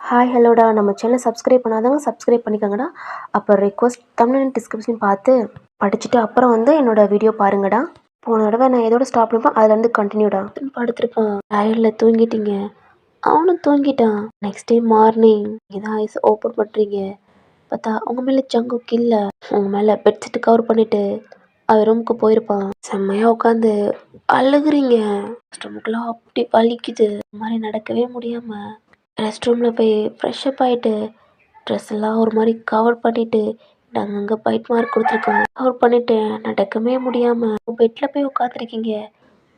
Hi ஹலோடா நம்ம channel subscribe பண்ணாதவங்க subscribe பண்ணிக்கோங்கடா. அப்புறம் ரெக்வஸ்ட் தமிழ் டிஸ்கிரிப்ஷன் பார்த்து படிச்சுட்டு அப்புறம் என்னோட வீடியோ பாருங்கடா. போன தடவை நான் எதோட ஸ்டாப் பண்ணிப்போம் அதுலேருந்து கண்டினியூடா. படுத்துருப்பான் டயர்டில் தூங்கிட்டீங்க, அவனும் தூங்கிட்டான். நெக்ஸ்ட் டே மார்னிங் இதான் ஐஸ் ஓப்பன் பண்ணுறீங்க, பார்த்தா உங்கள் மேலே ஜங்குக் இல்லை. உங்கள் மேலே பெட்ஷீட்டு கவர் பண்ணிவிட்டு அவர் ரூமுக்கு போயிருப்பான். செம்மையாக உட்காந்து அழுகுறீங்க. ஸ்டொமக்கெலாம் அப்படி வலிக்குது, இந்த மாதிரி நடக்கவே முடியாமல் ரெஸ்ட் ரூமில் போய் ஃப்ரெஷ்அப் ஆகிட்டு ட்ரெஸ் எல்லாம் ஒரு மாதிரி கவர் பண்ணிவிட்டு நாங்கள் அங்கே பைட் மார்க் கொடுத்துருக்கோம் கவர் பண்ணிவிட்டு நடக்கவே முடியாமல் பெட்டில் போய் உட்காந்துருக்கீங்க.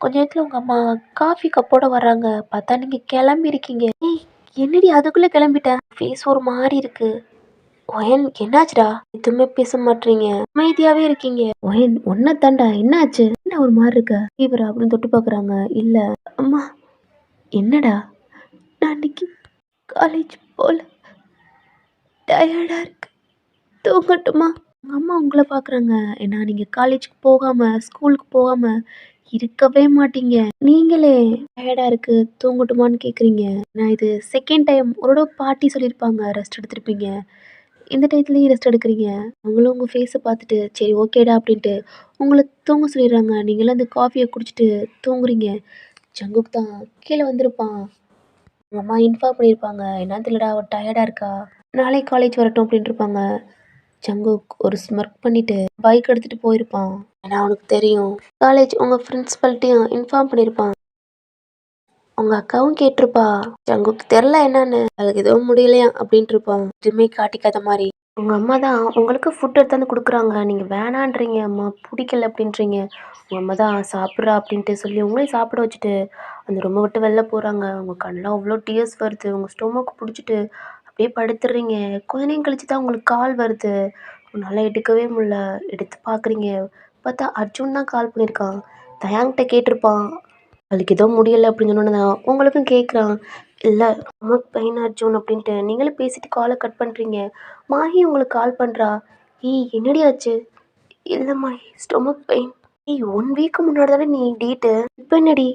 கொஞ்ச நேரத்தில் உங்கள் அம்மா காஃபி கப்போட வர்றாங்க, பார்த்தா நீங்கள் கிளம்பிருக்கீங்க. ஏய் என்னடி அதுக்குள்ளே கிளம்பிட்டேன், ஃபேஸ் ஒரு மாதிரி இருக்கு. ஒயன் என்னாச்சுடா, எதுவுமே பேச மாட்டீங்க, அமைதியாகவே இருக்கீங்க. ஒயன் ஒன்றை தாண்டா, என்னாச்சு, என்ன ஒரு மாதிரி இருக்க, ஃபீவரா அப்படின்னு தொட்டு பார்க்குறாங்க. இல்லை அம்மா. என்னடா, நான் இன்னைக்கு காலேஜ் போல, டயர்டாக இருக்கு, தூங்கட்டுமா? உங்கள் அம்மா உங்களை பார்க்குறாங்க. ஏன்னா நீங்கள் காலேஜுக்கு போகாமல் ஸ்கூலுக்கு போகாமல் இருக்கவே மாட்டீங்க. நீங்களே டயர்டாக இருக்குது தூங்கட்டுமான்னு கேட்குறீங்க. நான் இது செகண்ட் டைம். ஒரு பாட்டி சொல்லியிருப்பாங்க ரெஸ்ட் எடுத்திருப்பீங்க, இந்த டயத்துலேயும் ரெஸ்ட் எடுக்கிறீங்க. அவங்களும் உங்கள் ஃபேஸை பார்த்துட்டு சரி ஓகேடா அப்படின்ட்டு உங்களை தூங்க சொல்லிடுறாங்க. நீங்களும் அந்த காஃபியை குடிச்சிட்டு தூங்குறீங்க. ஜங்குக் தான் கீழே வந்திருப்பான். உங்கள் அம்மா இன்ஃபார்ம் பண்ணியிருப்பாங்க, என்ன தெரியலடா அவள் டயர்டாக இருக்கா, நாளை காலேஜ் வரட்டும் அப்படின்ட்டு இருப்பாங்க. ஜங்குக் ஒரு ஸ்மர்க் பண்ணிவிட்டு பைக் எடுத்துகிட்டு போயிருப்பான். ஏன்னா அவனுக்கு தெரியும் காலேஜ் உங்கள் பிரின்ஸிபல்ட்டையும் இன்ஃபார்ம் பண்ணியிருப்பான். உங்கள் அக்காவும் கேட்டிருப்பா, ஜங்குக்கு தெரில என்னன்னு, அதுக்கு எதுவும் முடியலையா அப்படின்ட்டு இருப்பான். எதுவுமே காட்டிக்காத மாதிரி. உங்கள் அம்மா தான் உங்களுக்கு ஃபுட் எடுத்தாந்து கொடுக்குறாங்க, நீங்கள் வேணான்றீங்க, அம்மா பிடிக்கல அப்படின்றீங்க. உங்கள் அம்மா தான் சாப்பிட்றா அப்படின்ட்டு சொல்லி உங்களையும் சாப்பிட வச்சுட்டு அந்த ரூமை விட்டு வெளில போகிறாங்க. உங்கள் கண்ணில் அவ்வளோ டியர்ஸ் வருது, உங்கள் ஸ்டொமக் பிடிச்சிட்டு அப்படியே படுத்துடுறீங்க. கொஞ்ச நேரம் கழிச்சு தான் உங்களுக்கு கால் வருது, உன்னால் எடுக்கவே முடியல. எடுத்து பார்க்குறீங்க, பார்த்தா அர்ஜுன் தான் கால் பண்ணியிருக்கான். தயாங்கிட்ட கேட்டிருப்பான், அவளுக்கு ஏதோ முடியலை அப்படின்னு சொன்னோன்னு தான் உங்களுக்கும் கேட்குறான். இல்லை ஸ்டொமக் பெயின் அர்ஜுன் அப்படின்ட்டு நீங்களும் பேசிட்டு காலை கட் பண்ணுறீங்க. மாஹி உங்களுக்கு கால் பண்ணுறா, ஏய் என்னடி ஆச்சு? இல்லை மாஹி ஸ்டொமக் பெயின். ஏய் 1 வீக்கு முன்னாடி தானே நீ டேட்டு, இப்போ என்னடி?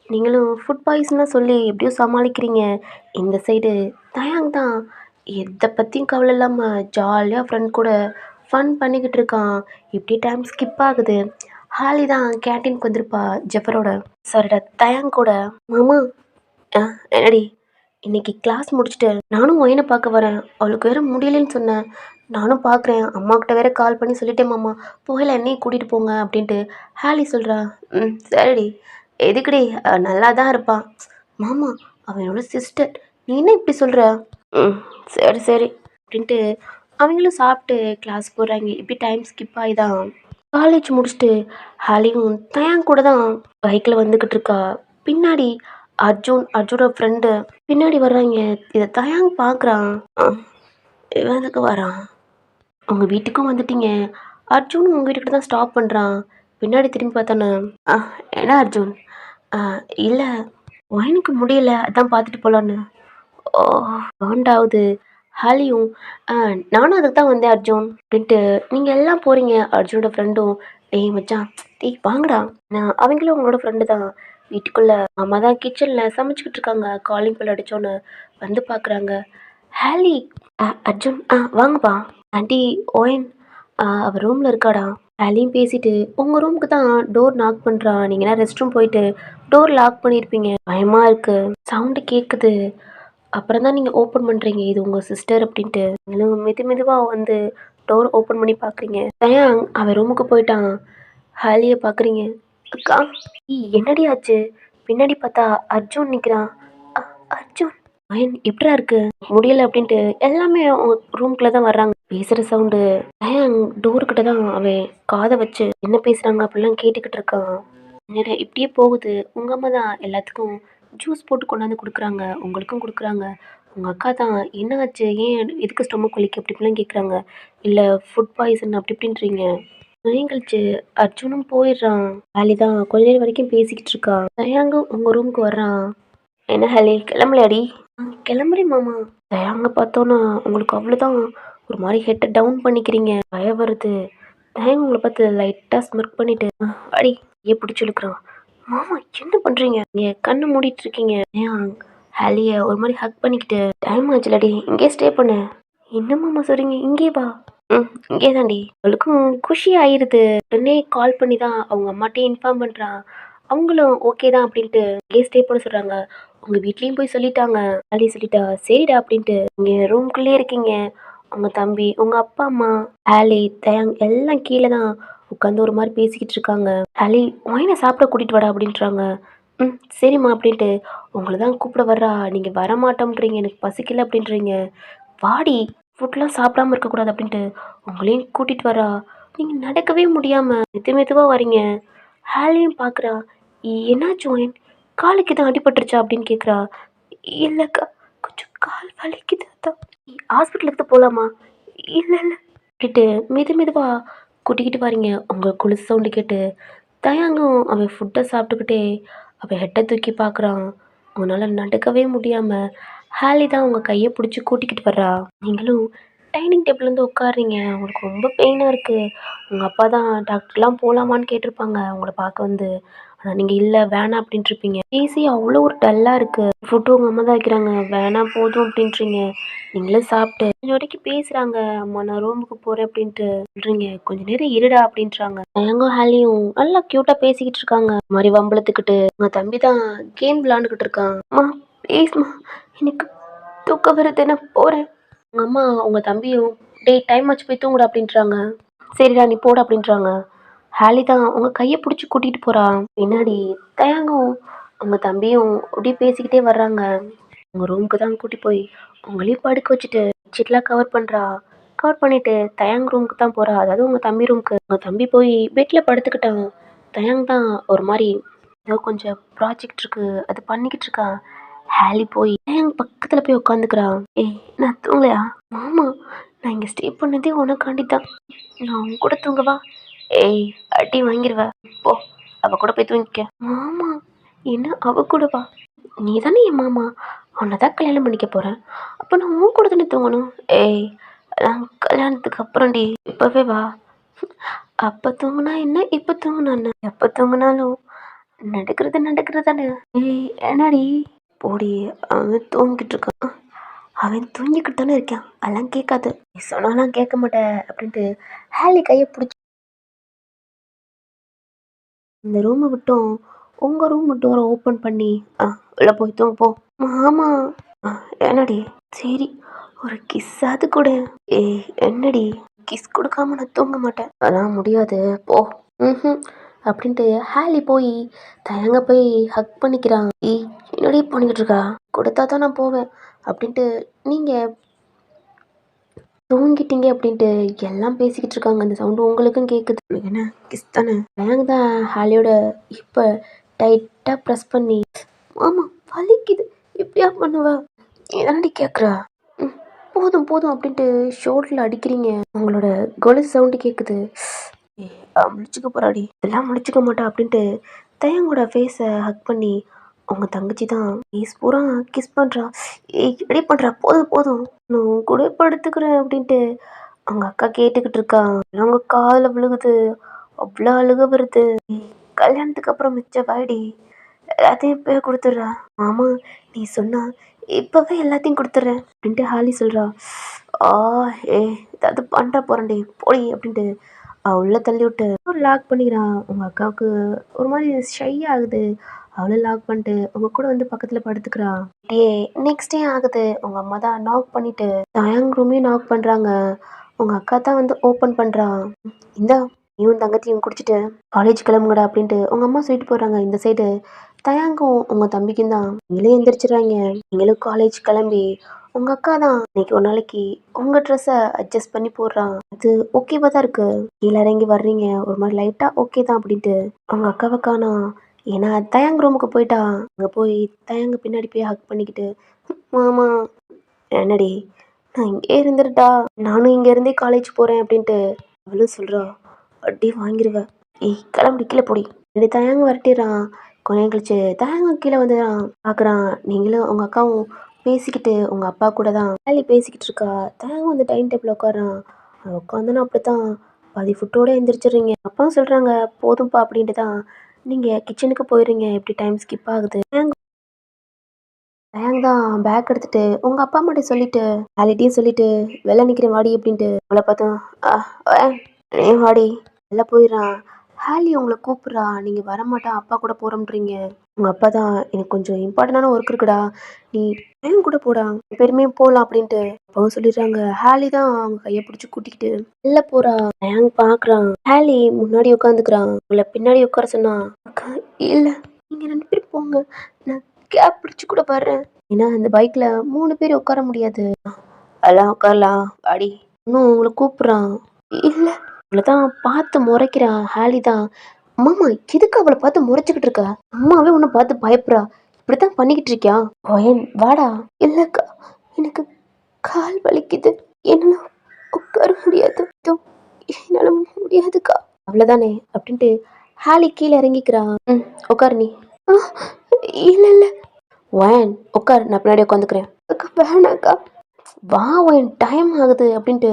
நீங்களும் ஃபுட் பாய்சனாக சொல்லி எப்படியோ சமாளிக்கிறீங்க. இந்த சைடு தயாங் தான் எதை பற்றியும் கவலை இல்லாமல் ஜாலியாக ஃப்ரெண்ட் கூட ஃபன் பண்ணிக்கிட்டு இருக்கான். இப்படி டைம் ஸ்கிப் ஆகுது. ஹாலி தான் கேன்டீனுக்கு வந்திருப்பா ஜெஃபரோட சாரிடா தயாங் கூட. மாமா என்னடி, இன்னைக்கு கிளாஸ் முடிச்சுட்டு நானும் ஒயனை பார்க்க வரேன், அவளுக்கு வேறு முடியலைன்னு சொன்னேன், நானும் பார்க்குறேன், அம்மாக்கிட்ட வேற கால் பண்ணி சொல்லிட்டேன் மாமா, போகல என்னையும் கூட்டிகிட்டு போங்க அப்படின்ட்டு ஹாலி சொல்கிறா. சரிடி, எதுக்குடி, நல்லா தான் இருப்பான். மாமா அவனோட சிஸ்டர், நீ என்ன இப்படி சொல்கிற? சரி சரி அப்படின்ட்டு அவங்களும் சாப்பிட்டு கிளாஸ் போகிறாங்க. இப்படி டைம் ஸ்கிப் ஆகி தான் காலேஜ் முடிச்சுட்டு ஹாலியும் தயாங் கூட தான் பைக்கில் வந்துக்கிட்டு இருக்கா. பின்னாடி அர்ஜுனோட ஃப்ரெண்டு பின்னாடி வர்றாங்க. இதை தயாங் பார்க்குறான். இவன் எதுக்கு வரான்? உங்கள் வீட்டுக்கும் வந்துட்டீங்க, அர்ஜுனும் உங்கள் வீட்டுக்கிட்ட தான் ஸ்டாப் பண்ணுறான். பின்னாடி திரும்பி பார்த்தானே, என்ன அர்ஜுன்? இல்லை ஒயனுக்கு முடியல, அதான் பார்த்துட்டு போகலான்னு. ஓ காண்டாவது. ஹாலியும் நானும் அதுக்கு தான் வந்தேன் அர்ஜுன் அப்படின்ட்டு நீங்கள் எல்லாம் போகிறீங்க. அர்ஜுனோட ஃப்ரெண்டும் டேய் மச்சான், டேய் வாங்கடா, நான் அவங்களும் உங்களோட ஃப்ரெண்டு தான். வீட்டுக்குள்ளே அம்மா தான் கிச்சனில் சமைச்சிக்கிட்டு இருக்காங்க. காலிங் பெல் அடித்தோன்னு வந்து பார்க்குறாங்க. ஹாலி அர்ஜுன் வாங்கப்பா. ஆண்டி ஓயன் அவர் ரூமில் இருக்காடா. ஹாலியும் பேசிட்டு உங்கள் ரூமுக்கு தான் டோர் நாக் பண்ணுறான். நீங்கன்னா ரெஸ்ட் ரூம் போயிட்டு டோர் லாக் பண்ணியிருப்பீங்க, பயமாக இருக்குது, சவுண்டு கேட்குது, அப்புறம் தான் நீங்கள் ஓப்பன் பண்ணுறீங்க, இது உங்கள் சிஸ்டர் அப்படின்ட்டு. நீங்களும் மெதுவாக வந்து டோர் ஓப்பன் பண்ணி பார்க்குறீங்க. தயாங் அவன் ரூமுக்கு போயிட்டான். ஹாலியை பார்க்குறீங்க. அக்கா என்னடி ஆச்சு? பின்னாடி பார்த்தா அர்ஜுன் நிற்கிறான். அர்ஜுன் அயன் எப்படா இருக்கு, முடியலை அப்படின்ட்டு எல்லாமே அவங்க ரூம்குள்ளே தான் வர்றாங்க. பேசுகிற சவுண்டு தயாங் டோர்கிட்ட தான் அவன் காதை வச்சு என்ன பேசுகிறாங்க அப்படிலாம் கேட்டுக்கிட்டு இருக்கான். என்னடா இப்படியே போகுது. உங்கள் அம்மா தான் எல்லாத்துக்கும் ஜூஸ் போட்டு கொண்டாந்து கொடுக்குறாங்க, உங்களுக்கும் கொடுக்குறாங்க. உங்கள் அக்கா தான் என்ன ஆச்சு, ஏன் எதுக்கு ஸ்டொமக் வலிக்கு அப்படி இப்படிலாம் கேட்குறாங்க. இல்லை ஃபுட் பாய்சன் அப்படி இப்படின்றீங்க. நேரம் கழிச்சு அர்ஜுனும் போயிடுறான். ஹாலி தான் கொஞ்ச நேரம் வரைக்கும் பேசிக்கிட்டு இருக்கா. தயாங்க உங்கள் ரூமுக்கு வர்றான். என்ன ஹாலி கிளம்பலையாடி? கிளம்புறேன் மாமா. தயாங்க பார்த்தோன்னா உங்களுக்கு அவ்வளோதான் ஒரு மாதிரி ஹெட்டை டவுன் பண்ணிக்கிறீங்க, பயம் வருது. தயாங்க உங்களை பார்த்து லைட்டாக ஸ்மர்க் பண்ணிட்டு அடி ஏன் பிடிச்சி இழுக்கிறான். மாமா என்ன பண்ணுறீங்க, நீங்கள் கண்ணு மூடிட்டு இருக்கீங்க. ஏன் ஹாலியை ஒரு மாதிரி ஹக் பண்ணிக்கிட்டு டைம் ஆச்சுலடி இங்கே ஸ்டே பண்ணு. என்னம்மாம்மா சொல்கிறீங்க, இங்கே வா. இங்கே தாண்டி. அவளுக்கும் குஷி ஆயிருது. உடனே கால் பண்ணி தான் அவங்க அம்மாட்டையும் இன்ஃபார்ம் பண்ணுறான். அவங்களும் ஓகே தான் அப்படின்ட்டு இங்கே ஸ்டே பண்ண சொல்கிறாங்க. உங்கள் வீட்லேயும் போய் சொல்லிட்டாங்க. ஹாலி சொல்லிட்டா சரிடா அப்படின்ட்டு நீங்கள் ரூம்குள்ளே இருக்கீங்க. உங்கள் தம்பி, உங்கள் அப்பா அம்மா, ஹாலி, தயாங் எல்லாம் கீழே தான் உட்காந்து ஒரு மாதிரி பேசிக்கிட்டு இருக்காங்க. ஹாலி ஒயினை சாப்பிட கூட்டிகிட்டு வாடா அப்படின்றாங்க. சரிம்மா அப்படின்ட்டு உங்களை தான் கூப்பிட வர்றா, நீங்கள் வரமாட்டோம்ன்றீங்க, எனக்கு பசிக்கல அப்படின்றீங்க, வாடி ஃபுட்லாம் சாப்பிடாம இருக்கக்கூடாது அப்படின்ட்டு உங்களையும் கூட்டிகிட்டு வரா. நீங்கள் நடக்கவே முடியாமல் மெதுவாக வரீங்க. ஹாலியும் பார்க்குறா. என்னாச்சு ஒயின், காலுக்கு எதுவும் அடிபட்டுருச்சா அப்படின்னு கேட்குறா. இல்லைக்கா, கொஞ்சம் கால் வலிக்குது, அதான் ஹாஸ்பிட்டலுக்கு போகலாமா. இல்லை இல்லை அப்படின்ட்டு மெதுவாக கூட்டிக்கிட்டு வரீங்க. உங்கள் குளிர் சவுண்டு கேட்டு தயாங்கும் அவன் ஃபுட்டை சாப்பிட்டுக்கிட்டே அவன் ஹெட்டை தூக்கி பார்க்குறான். அவனால் நடக்கவே முடியாமல் ஹாலி தான் உங்கள் கையை பிடிச்சி கூட்டிக்கிட்டு வர்றா. நீங்களும் டைனிங் டேபிள்லேருந்து உட்காடுறீங்க. உங்களுக்கு ரொம்ப பெயினாக இருக்குது. உங்கள் அப்பா தான் டாக்டர்லாம் போகலாமான்னு கேட்டிருப்பாங்க உங்களை பார்க்க வந்து. ஆனால் நீங்கள் இல்லை வேணாம் அப்படின்ட்டுருப்பீங்க. பேசி அவ்வளோ ஒரு டல்லாக இருக்குது. ஃபுட்டு உங்கள் அம்மா தான் வைக்கிறாங்க, வேணாம் போதும் அப்படின்றீங்க. நீங்களே சாப்பிட்டு கொஞ்சம் வரைக்கும் பேசுகிறாங்க. அம்மா நான் ரூமுக்கு போகிறேன் அப்படின்ட்டு சொல்கிறீங்க. கொஞ்சம் நேரம் இருடா அப்படின்றாங்க. தயங்கும் ஹாலியும் நல்லா க்யூட்டாக பேசிக்கிட்டு இருக்காங்க. இந்த மாதிரி வம்பளத்துக்கிட்டு உங்கள் தம்பி தான் கேம் விளாண்டுக்கிட்டு இருக்கான். அம்மா ப்ளீஸ்மா, எனக்கு தூக்கம் வருது, நான் போகிறேன். உங்கள் அம்மா உங்கள் தம்பியும் டைம் ஆச்சு போய் தூங்குடா அப்படின்றாங்க. சரிடா நீ போட அப்படின்றாங்க. ஹாலி தான் உங்கள் கையை பிடிச்சி கூட்டிகிட்டு போகிறான். பின்னாடி தயங்கும் உங்கள் தம்பியும் அப்படியே பேசிக்கிட்டே வர்றாங்க. உங்கள் ரூமுக்கு தான் கூட்டி போய் உங்களையும் படுக்க வச்சுட்டு பெட்ஷீட்லாம் கவர் பண்ணுறா. கவர் பண்ணிவிட்டு தயாங் ரூமுக்கு தான் போகிறா. அதாவது உங்கள் தம்பி ரூமுக்கு. உங்கள் தம்பி போய் பெட்டில் படுத்துக்கிட்டான். தயாங் தான் ஒரு மாதிரி ஏதோ கொஞ்சம் ப்ராஜெக்ட் இருக்குது அது பண்ணிக்கிட்டு இருக்கான். ஹாலி போய் தயாங் பக்கத்தில் போய் உட்காந்துக்கிறான். நான் தூங்கலையா மாமா, நான் இங்கே ஸ்டே பண்ணதே உனக்காண்டி தான். நான் உன் கூட தூங்கவா? அடி வாங்கிடுவ, போ அவ கூட போய் தூங்கிக்க. மாமா என்ன அவ கூடவா? நீ தானே என் மாமா, அவனை தான் கல்யாணம் பண்ணிக்க போகிறேன். அப்போ நான் உன் கூட தானே தூங்கணும். நான் கல்யாணத்துக்கு அப்புறம்டி, இப்போவே வா. அப்போ தூங்குனா என்ன, இப்போ தூங்குனா என்ன, எப்போ தூங்குனாலும் நடக்கிறது தானே. என்னடி போடி, அவன் தூங்கிட்டு இருக்கான். அவன் தூங்கிக்கிட்டு தானே இருக்கான், அதெல்லாம் கேட்காது, நீ சொன்னாலாம் கேட்க மாட்டேன் அப்படின்ட்டு ஹாலி கையை பிடிச்சி இந்த ரூமை விட்டும் உங்கள் ரூம் டோரை ஓப்பன் பண்ணி உள்ள போய் தூங்க போ. மாமா என்னடி, சரி ஒரு கிஸ்ஸாது கூட. என்னடி, கிஸ் கொடுக்காம நான் தூங்க மாட்டேன். அதெல்லாம் முடியாது போ. அப்படின்ட்டு ஹாலி போய் தயங்க போய் ஹக் பண்ணிக்கிறான். என்னடி பண்ணிக்கிட்டு இருக்கா, கொடுத்தா தான் நான் போவேன் அப்படின்ட்டு நீங்கள் தூங்கிட்டீங்க அப்படின்ட்டு எல்லாம் பேசிக்கிட்டு இருக்காங்க. அந்த சவுண்டு உங்களுக்கும் கேட்குது. என்ன கிஸ் தானே. தயங்க தான் ஹாலியோட இப்போ டைட்டாக ப்ரெஸ் பண்ணி, ஆமாம் வலிக்குது, எப்படியா பண்ணுவ, ஏதாண்டி கேட்குறா, போதும் அப்படின்ட்டு ஷோல்டரில் அடிக்கிறீங்க. உங்களோட கொலுசு சவுண்டு கேட்குது. முழிச்சுக்க போறாடி, எல்லாம் முழிச்சுக்க மாட்டா அப்படின்ட்டு தயங்கோட ஃபேஸை ஹக் பண்ணி உங்கள் தங்கச்சி தான் ஃபேஸ் பூரா கிஸ் பண்ணுறா. ரெடி பண்ணுறா, போதும் நான் கூட படுத்துக்கிறேன் அப்படின்ட்டு அவங்க அக்கா கேட்டுக்கிட்டு இருக்கா. அவங்க காதில் விழுகுது. அவ்வளோ அழுக வருது. கல்யாணத்துக்கு அப்புறம் மிச்ச வாடி எல்லாத்தையும் இப்போவே கொடுத்துட்றா. மாமா நீ சொன்னா இப்போவே எல்லாத்தையும் கொடுத்துட்றேன் அப்படின்ட்டு ஹாலி சொல்கிறா. ஏதாவது பண்ணுற போகிறேன்டி போடி அப்படின்ட்டு உள்ள தள்ளி விட்டு லாக் பண்ணிக்கிறான். உங்கள் அக்காவுக்கு ஒரு மாதிரி ஷை ஆகுது. அவளை லாக் பண்ணிட்டு உங்கள் கூட வந்து பக்கத்தில் படுத்துக்கிறா. நெக்ஸ்ட் டே ஆகுது. உங்கள் அம்மா தான் நாக் பண்ணிட்டு தயாங் ரூமையும் நாக் பண்ணுறாங்க. உங்கள் அக்கா தான் வந்து ஓப்பன் பண்ணுறான். இந்தா நீயும் தங்கத்தையும் குடிச்சிட்டு காலேஜ் கிளம்புங்கடா அப்படின்ட்டு உங்கள் அம்மா சொல்லிட்டு போகிறாங்க. இந்த சைடு தயாங்கும் உங்கள் தம்பிக்கும் தான் நீங்களே எந்திரிச்சிடறாங்க. நீங்களும் காலேஜ் கிளம்பி உங்கள் அக்கா தான் இன்னைக்கு ஒரு நாளைக்கு உங்கள் ட்ரெஸ்ஸை அட்ஜஸ்ட் பண்ணி போடுறான். அது ஓகேவா தான் இருக்கு. கீழே இறங்கி வர்றீங்க ஒரு மாதிரி லைட்டாக ஓகே தான் அப்படின்ட்டு உங்கள் அக்காவை காணோம். ஏன்னா தயாங் ரூமுக்கு போயிட்டா. அங்கே போய் தயாங்க பின்னாடி போய் ஹக் பண்ணிக்கிட்டு, மாமா என்னடி நான் இங்கே இருந்துட்டா, நானும் இங்கேருந்தே காலேஜ் போகிறேன் அப்படின்ட்டு அவளும் சொல்கிறா. அப்படியே வாங்கிடுவேன். கிளம்பி கீழே போடி இப்படி தயாங்க வரட்டிடுறான். கொஞ்சம் கழிச்சு தயாங்க கீழே வந்து பார்க்குறான். நீங்களும் உங்கள் அக்காவும் பேசிக்கிட்டு உங்கள் அப்பா கூட தான் வேலி பேசிக்கிட்டு இருக்கா. தயாங்க வந்து டைனிங் டேபிள் உட்காரான். உட்காந்துன்னா அப்படி தான் பாதி ஃபுட்டோடு எழுந்திரிச்சிடுறீங்க. அப்பாவும் சொல்கிறாங்க போதும்ப்பா அப்படின்ட்டு தான் நீங்கள் கிச்சனுக்கு போயிடுறீங்க. எப்படி டைம் ஸ்கிப் ஆகுது. தயங் தான் பேக் எடுத்துட்டு உங்க அப்பா அம்மாட்ட சொல்லிட்டு வேலைட்டையும் சொல்லிட்டு வெளில நிக்கிறேன் வாடி அப்படின்ட்டு அவளை பார்த்தோம். நீ வாடி வெளில போயிடுறான். ஹாலி உங்களை கூப்பிட்றா, நீங்க வரமாட்டா அப்பா கூட போறோம்ன்றீங்க. உங்க அப்பா தான் எனக்கு கொஞ்சம் இம்பார்ட்டண்டான ஒர்க் இருக்குடா, நீ என் கூட போடா பெருமையும் போகலாம் அப்படின்ட்டு அப்பாவும் சொல்லிடுறாங்க. ஹாலி தான் அவங்க கையை பிடிச்சி கூட்டிக்கிட்டு வெளில போறா. டேங் பாக்குறான். ஹாலி முன்னாடி உட்காந்துக்கிறான். உங்களை பின்னாடி உட்கார சொன்னா அக்கா இல்ல நீங்க 2 பேரும் போங்க, நான் கேப் பிடிச்சு கூட வர்றேன். ஏன்னா இந்த பைக்ல 3 பேர் உட்கார முடியாது. அதெல்லாம் உட்காரலாம் வாடி. இன்னும் உங்களை கூப்பிடுறான். இல்ல அவளை தான் பார்த்து முறைக்கிறான். ஹாலி தான் மாமா எதுக்கு அவளை பார்த்து முறைச்சுக்கிட்டு இருக்கா? அம்மாவே உன்னை பார்த்து பயப்படுறா, இப்படித்தான் பண்ணிக்கிட்டு இருக்கியா? ஓயன் வாடா. இல்லக்கா எனக்கு கால் வலிக்குது, என்னால உட்கார முடியாது. இதோ, என்னால முடியாதுக்கா. அவ்வளவுதானே அப்படின்ட்டு ஹாலி கீழே இறங்கிக்கிறா. உட்காரு நீ. "ஆ, இல்ல இல்ல ஒயன் உட்கார், நான் பின்னாடி உட்காந்துக்கிறேன். அக்கா வேணாக்கா. வா ஒயன் டைம் ஆகுது அப்படின்ட்டு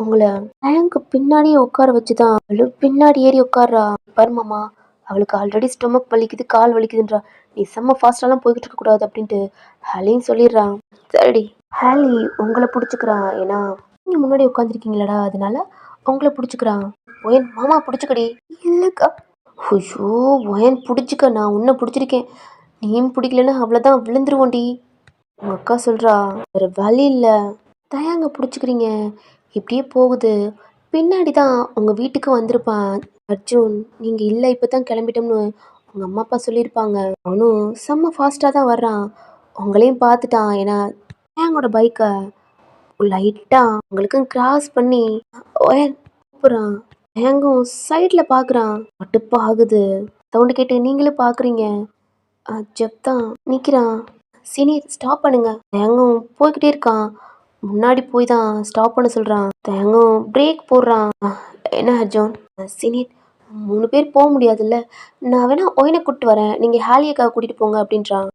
உங்களை டேங்க்கு பின்னாடியே உட்கார வச்சுதான் அவளும் பின்னாடி ஏறி உட்கார்றா. பாரு மாமா, அவளுக்கு ஆல்ரெடி ஸ்டொமக் வலிக்குது கால் வலிக்குதுன்றா, நீ செம்ம ஃபாஸ்டாலாம் போய்கிட்டு இருக்க கூடாது அப்படின்ட்டு ஹாலியும் சொல்லிடுறான். சரிடி. ஹாலி உங்களை பிடிச்சிக்கிறான், ஏன்னா நீங்க முன்னாடி உட்காந்துருக்கீங்களடா, அதனால உங்களை பிடிச்சிக்கிறான். ஒயன் மாமா பிடிச்சிக்கடி. இல்லக்கா. ஐயோ ஒயன் பிடிச்சிக்க, நான் உன்னை பிடிச்சிருக்கேன், நீயும் பிடிக்கலன்னா அவ்வளோதான் விழுந்துருவோண்டி. உங்க அக்கா சொல்றா வேற வழி இல்ல, தயாங்க பிடிச்சிக்கிறீங்க, இப்படியே போகுது. பின்னாடி தான் உங்க வீட்டுக்கு வந்திருப்பான் அர்ஜுன், நீங்க இல்லை இப்பதான் கிளம்பிட்டோம்னு உங்க அம்மா அப்பா சொல்லியிருப்பாங்க. அவனும் செம்ம ஃபாஸ்டா தான் வர்றான், உங்களையும் பார்த்துட்டான். ஏன்னா தயாங்கோட பைக்கை லைட்டா உங்களுக்கும் கிராஸ் பண்ணி கூப்பிடுறான். தயாங்கும் சைட்ல பாக்குறான். கட்டுப்பா ஆகுது. சவுண்டு கேட்டு நீங்களும் பாக்குறீங்க. ஜப் தான் நிக்கிறான். சீனியர் ஸ்டாப் பண்ணுங்க. தயங்கம் போய்கிட்டே இருக்கான். முன்னாடி போய் தான் ஸ்டாப் பண்ண சொல்றான். தயங்கம் பிரேக் போடுறான். என்ன அர்ஜுன்? சீனியர் 3 பேர் போக முடியாதுல்ல, நான் வேணா ஒயினை கூப்பிட்டு வரேன், நீங்க ஹாலியக்காக கூட்டிட்டு போங்க அப்படின்றான்.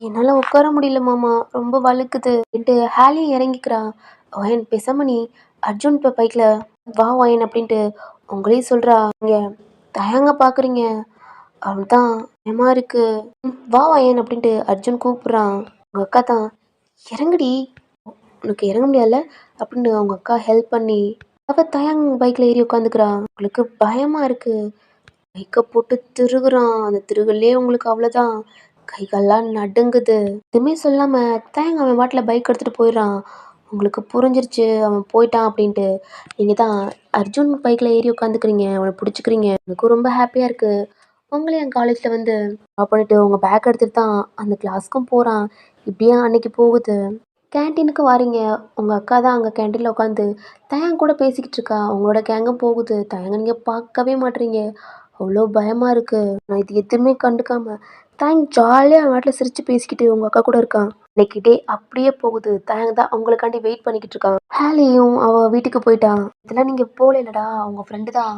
என்னால உட்கார முடியல மாமா, ரொம்ப வழுக்குது அப்படின்ட்டு ஹாலியும் இறங்கிக்கிறான். ஒயன் பேசாம நீ அர்ஜுன் இப்போ பைக்ல வா ஒயன் அப்படின்ட்டு உங்களையும் சொல்றா. நீங்க தயங்க பாக்குறீங்க, அவன்தான் பயமா இருக்கு. வா வாயன் அப்படின்ட்டு அர்ஜுன் கூப்பிடுறான். உங்க அக்கா தான் இறங்குடி, உனக்கு இறங்க முடியல அப்படின்னு அவங்க அக்கா ஹெல்ப் பண்ணி அவ தயாங் பைக்ல ஏறி உட்காந்துக்கிறான். உங்களுக்கு பயமா இருக்கு, பைக்கை போட்டு திருகுறான். அந்த திருகுலயே உங்களுக்கு அவ்வளோதான், கை கால்லாம் நடுங்குது. எதுவுமே சொல்லாம தயாங் அவன் பாட்டில் பைக் எடுத்துட்டு போயிடுறான். உங்களுக்கு புரிஞ்சிருச்சு அவன் போயிட்டான் அப்படின்ட்டு நீங்க தான் அர்ஜுன் பைக்ல ஏறி உட்காந்துக்கிறீங்க, அவனை பிடிச்சிக்கிறீங்க. எனக்கும் ரொம்ப ஹாப்பியா இருக்கு. உங்களையும் என் காலேஜில் வந்து ட்ராப் பண்ணிட்டு உங்கள் பேக் எடுத்துகிட்டு தான் அந்த கிளாஸ்க்கும் போகிறான். இப்படியே அன்னைக்கு போகுது. கேன்டீனுக்கு வாரீங்க, உங்கள் அக்கா தான் அங்கே கேன்டீனில் உட்காந்து தயங்க கூட பேசிக்கிட்டு இருக்கா. உங்களோட கேங்கும் போகுது, தயங்க நீங்கள் பார்க்கவே மாட்டீங்க. அவ்வளோ பயமாக இருக்குது. நான் இது எதுவுமே கண்டுக்காம தயங்க ஜாலியாக அவன் வாட்டில் சிரித்து பேசிக்கிட்டு உங்கள் அக்கா கூட இருக்கான். இன்னைக்கு டே அப்படியே போகுது. தயங்க தான் உங்களுக்காண்டி வெயிட் பண்ணிக்கிட்டு இருக்கான். ஹாலியும் அவள் வீட்டுக்கு போயிட்டான். இதெல்லாம் நீங்கள் போகலடா, அவங்க ஃப்ரெண்டு தான்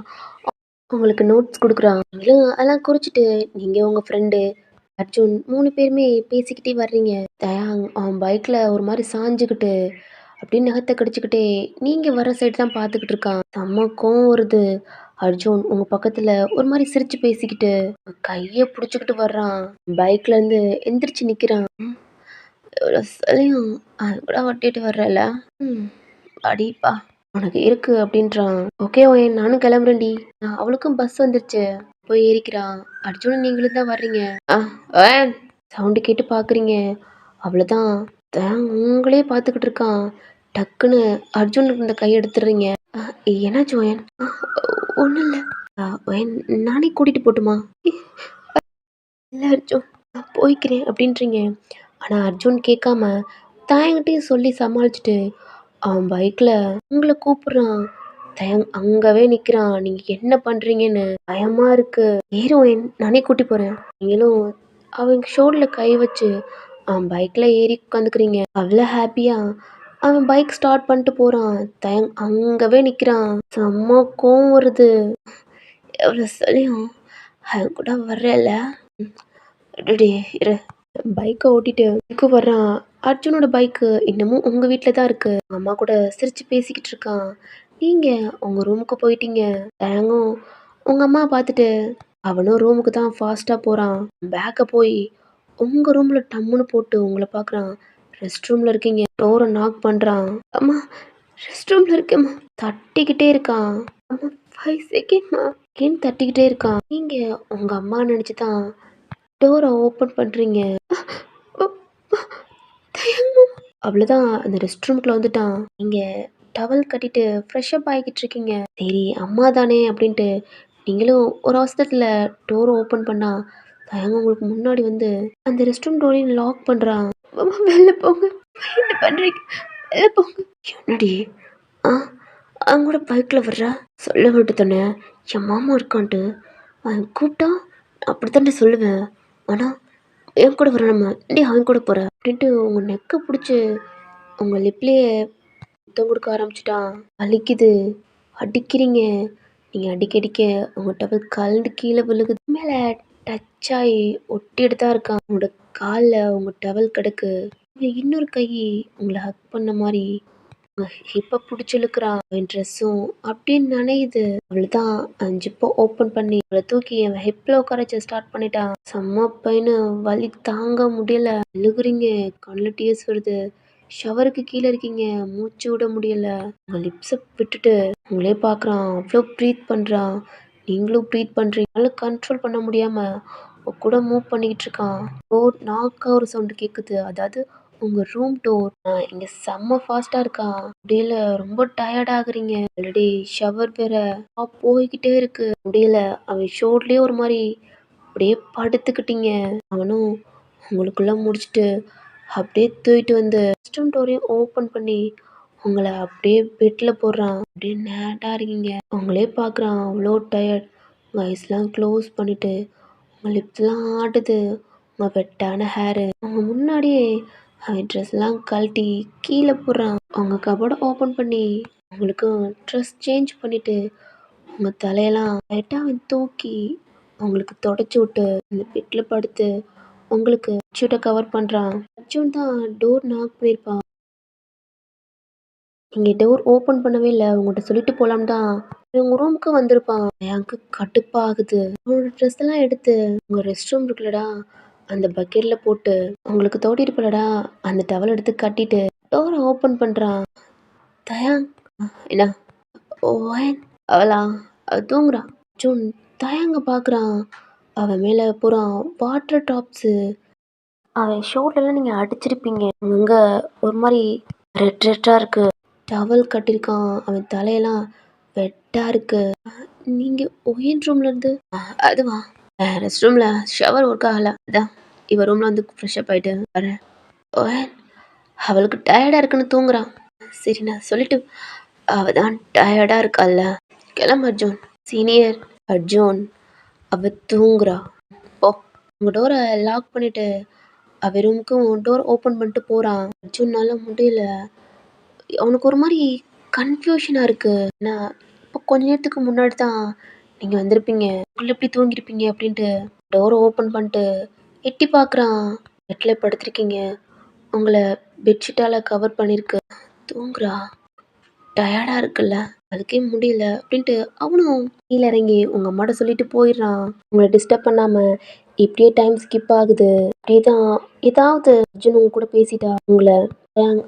உங்களுக்கு நோட்ஸ் கொடுக்குறான். நீங்களும் அதெல்லாம் குறிச்சிட்டு நீங்கள் உங்கள் ஃப்ரெண்டு அர்ஜுன் 3 பேருமே பேசிக்கிட்டே வர்றீங்க. தயாங் அவன் பைக்கில் ஒரு மாதிரி சாஞ்சுக்கிட்டு அப்படின்னு நகத்தை கடிச்சுக்கிட்டே நீங்கள் வர சைடு தான் பார்த்துக்கிட்டு இருக்கான். செம்ம கோவம் வருது. அர்ஜுன் உங்கள் பக்கத்தில் ஒரு மாதிரி சிரித்து பேசிக்கிட்டு கையை பிடிச்சிக்கிட்டு வர்றான். பைக்ல இருந்து எந்திரிச்சு நிற்கிறான். எவ்வளோ சலியும் அது கூட வட்டிட்டு வர்றல, அடிப்பா உனக்கு இருக்கு அப்படின்றான். ஓகே ஓயன் நானும் கிளம்புறேன்டி. அவளுக்கும் பஸ் வந்துருச்சு, போய் ஏறிக்கிறான். அர்ஜுனும் நீங்களும் தான் வர்றீங்க. சவுண்டு கேட்டு பார்க்குறீங்க, அவ்வளோதான். உங்களே பார்த்துக்கிட்டு இருக்கான். டக்குன்னு அர்ஜுனுக்கு இந்த கை எடுத்துடுறீங்க. என்னாச்சு ஓயன்? ஒன்றும் இல்லை ஓயன், நானே கூட்டிகிட்டு போட்டுமா? இல்லை அர்ஜுன் நான் போய்க்கிறேன் அப்படின்றீங்க. ஆனால் அர்ஜுன் கேட்காம தாயங்கிட்டையும் சொல்லி சமாளிச்சுட்டு அவன் பைக்கில் உங்களை கூப்பிடுறான். தயங் அங்கவே நிற்கிறான். நீங்கள் என்ன பண்ணுறீங்கன்னு பயமாக இருக்கு. ஹீரோயின் நானே கூட்டி போகிறேன், நீங்களும் அவங்க ஷோல்டரில் கை வச்சு அவன் பைக்கில் ஏறி உட்காந்துக்கிறீங்க. அவ்வளோ ஹாப்பியாக அவன் பைக் ஸ்டார்ட் பண்ணிட்டு போகிறான். தயங் அங்கவே நிற்கிறான். செம்ம கோவம் வருது. எவ்வளோ சொல்லியும் அவன் கூட வர்றல, இரு. பைக்கை ஓட்டிட்டு இதுக்கு வர்றான். அர்ஜுனோட பைக்கு இன்னமும் உங்கள் வீட்டில் தான் இருக்குது. அம்மா கூட சிரித்து பேசிக்கிட்டு இருக்கான். நீங்கள் உங்கள் ரூமுக்கு போயிட்டீங்க. தயங்கும் உங்கள் அம்மா பார்த்துட்டு அவனும் ரூமுக்கு தான் ஃபாஸ்ட்டாக போகிறான். பேக்கை போய் உங்கள் ரூமில் டம்முன்னு போட்டு உங்களை பார்க்குறான். ரெஸ்ட் ரூமில் இருக்கீங்க. டோரை நாக் பண்ணுறான். அம்மா ரெஸ்ட் ரூமில் இருக்கேம்மா. தட்டிக்கிட்டே இருக்கான். அம்மா 5 செகண்ட்மா அப்படின்னு தட்டிக்கிட்டே இருக்கான். நீங்கள் உங்கள் அம்மா நினச்சி தான் டோரை ஓப்பன் பண்ணுறீங்க. அவ்வளோதான், அந்த ரெஸ்ட் ரூம்குள்ள வந்துட்டான். நீங்கள் டவல் கட்டிட்டு ஃப்ரெஷ் அப் ஆகிக்கிட்டு இருக்கீங்க. சரி அம்மா தானே அப்படின்ட்டு நீங்களும் ஒரு அவசரத்தில் டோரை ஓப்பன் பண்ணா தயங்க உங்களுக்கு முன்னாடி வந்து அந்த ரெஸ்ட் ரூம் டோரையும் லாக் பண்ணுறான். அம்மா வெளில போங்க, என்ன பண்ணுறீங்க, வெளில போங்க. என்னடி ஆ அவங்க கூட பைக்கில் வர்றா? சொல்ல விட்டு தானே என் மாமா இருக்கான்ட்டு. அவன் கூப்பிட்டா அப்படித்தானே சொல்லுவேன். ஆனால் என் கூட வர நம்ம நீ அவன் கூட போகிற அப்படின்ட்டு உங்கள் நெக்கை பிடிச்சி உங்கள் லிப்லேயே முத்தம் கொடுக்க ஆரம்பிச்சிட்டான். வலிக்குது, அடிக்கிறீங்க. நீங்கள் அடிக்க அடிக்க உங்கள் டவல் கலண்டு கீழே விழுகுது. மேலே டச் ஆகி ஒட்டிட்டு தான் இருக்கான். உங்களோட காலில் உங்கள் டவல் கிடக்கு. இன்னொரு கை உங்களை ஹக் பண்ண மாதிரி ஹிப்பை பிடிச்சி இழுக்கிறான். அவன் ட்ரெஸ்ஸும் அப்படின்னு நனையுது. அவள்தான் ஜிப்பை ஓப்பன் பண்ணி அவளை தூக்கி அவன் ஹிப்பில் உட்கார வச்சு ஸ்டார்ட் பண்ணிட்டான். செம்ம பையனு வலி தாங்க முடியல. அழுகுறீங்க, கண்ணில் டீயர்ஸ் வருது. ஷவருக்கு கீழே இருக்கீங்க, மூச்சு விட முடியல. உங்கள் லிப்ஸை விட்டுட்டு உங்களே பார்க்குறான். அவ்வளோ ப்ரீத் பண்ணுறான். நீங்களும் ப்ரீத் பண்ணுறீங்க. கண்ட்ரோல் பண்ண முடியாமல் கூட மூவ் பண்ணிக்கிட்டு இருக்கான். டோர் நாக்கா ஒரு சவுண்டு கேட்குது. அதாவது உங்கள் ரூம் டோர். இங்கே செம்ம ஃபாஸ்ட்டாக இருக்கான். முடியல, ரொம்ப டயர்ட் ஆகுறீங்க. ஆல்ரெடி ஷவர் வேற போய்கிட்டே இருக்கு. முடியல, அவன் ஷோட்லேயே ஒரு மாதிரி அப்படியே படுத்துக்கிட்டீங்க. அவனும் உங்களுக்குள்ள முடிச்சுட்டு அப்படியே தூக்கிட்டு வந்து ரெஸ்ட் ரூம் டோரையும் ஓப்பன் பண்ணி உங்களை அப்படியே பெட்டில் போடுறான். அப்படியே நேட்டாக இருக்கீங்க. உங்களே பார்க்குறான். அவ்வளோ டயர்ட். உங்கள் ஐஸ்லாம் க்ளோஸ் பண்ணிவிட்டு உங்கள் லிப்ஸ்லாம் ஆடுது. உங்கள் வெட்டான ஹேரு உங்கள் முன்னாடியே அவன் ட்ரெஸ்லாம் கழட்டி கீழே போடுறான். அவங்க கபோர்டை ஓப்பன் பண்ணி உங்களுக்கு ட்ரெஸ் சேஞ்ச் பண்ணிவிட்டு உங்கள் தலையெல்லாம் லைட்டாக அவன் தூக்கி உங்களுக்கு தொடச்சி விட்டு அந்த பெட்டில் படுத்து உங்களுக்கு ஷூட்டை கவர் பண்ணுறான். அர்ஜுன் தான் டோர் நாக் பண்ணியிருப்பான். நீங்கள் டோர் ஓப்பன் பண்ணவே இல்லை. உங்கள்கிட்ட சொல்லிட்டு போகலான்னு தான் உங்கள் ரூமுக்கு வந்திருப்பான். எனக்கு கடுப்பாகுது. அவனோட ட்ரெஸ் எல்லாம் எடுத்து உங்கள் ரெஸ்ட் ரூம் இருக்குல்லடா அந்த பக்கெட்டில் போட்டு உங்களுக்கு தோட்டிருப்பலடா அந்த டவல் எடுத்து கட்டிட்டு டோரை ஓப்பன் பண்ணுறான். தயாங் என்ன ஓயன் அவளா அவ தூங்குறா. ஜூன் தயாங்க பார்க்குறான். அவன் மேலே போகிறான் வாட்டர் டாப்ஸு. அவன் ஷோட்டெல்லாம் நீங்கள் அடிச்சிருப்பீங்க. அங்கே ஒரு மாதிரி ரெட் ரெட்டாக இருக்குது. டவல் கட்டியிருக்கான். அவன் தலையெல்லாம் வெட்டாக இருக்குது. நீங்கள் ஒயின் ரூம்லேருந்து அதுவா ரெஸ்ட் ரூமில் ஷவர் ஒர்க் ஆகலை. அதான் இவன் ரூமில் வந்து ஃப்ரெஷ் அப் ஆகிட்டு வரேன். ஓயன் அவளுக்கு டயர்டாக இருக்குன்னு தூங்குறான். சரி நான் சொல்லிட்டு அவள் தான் டயர்டாக இருக்கால்ல கிளம்பு அர்ஜுன். சீனியர் அர்ஜுன் அவ தூங்குறா. ஓ உங்கள் டோரை லாக் பண்ணிவிட்டு அவள் ரூமுக்கும் டோர் ஓப்பன் பண்ணிட்டு போகிறான். அர்ஜுன்னால முடியல. அவனுக்கு ஒரு மாதிரி கன்ஃபியூஷனாக இருக்குது. நான் இப்போ கொஞ்ச நேரத்துக்கு முன்னாடி தான் நீங்கள் வந்திருப்பீங்க, உள்ள எப்படி தூங்கியிருப்பீங்க அப்படின்ட்டு டோரை ஓப்பன் பண்ணிட்டு எட்டி பார்க்குறான். பெட்டில் படுத்திருக்கீங்க. உங்களை பெட்ஷீட்டால் கவர் பண்ணியிருக்கு. தூங்குறா. டயர்டாக இருக்குல்ல, அதுக்கே முடியல அப்படின்ட்டு அவனும் கீழே இறங்கி உங்கள் அம்மாட்ட சொல்லிட்டு போயிடுறான். உங்களை டிஸ்டர்ப் பண்ணாமல் இப்படியே டைம் ஸ்கிப் ஆகுது. இப்படியே தான் ஏதாவது அர்ஜுன் உங்க கூட பேசிட்டா உங்களை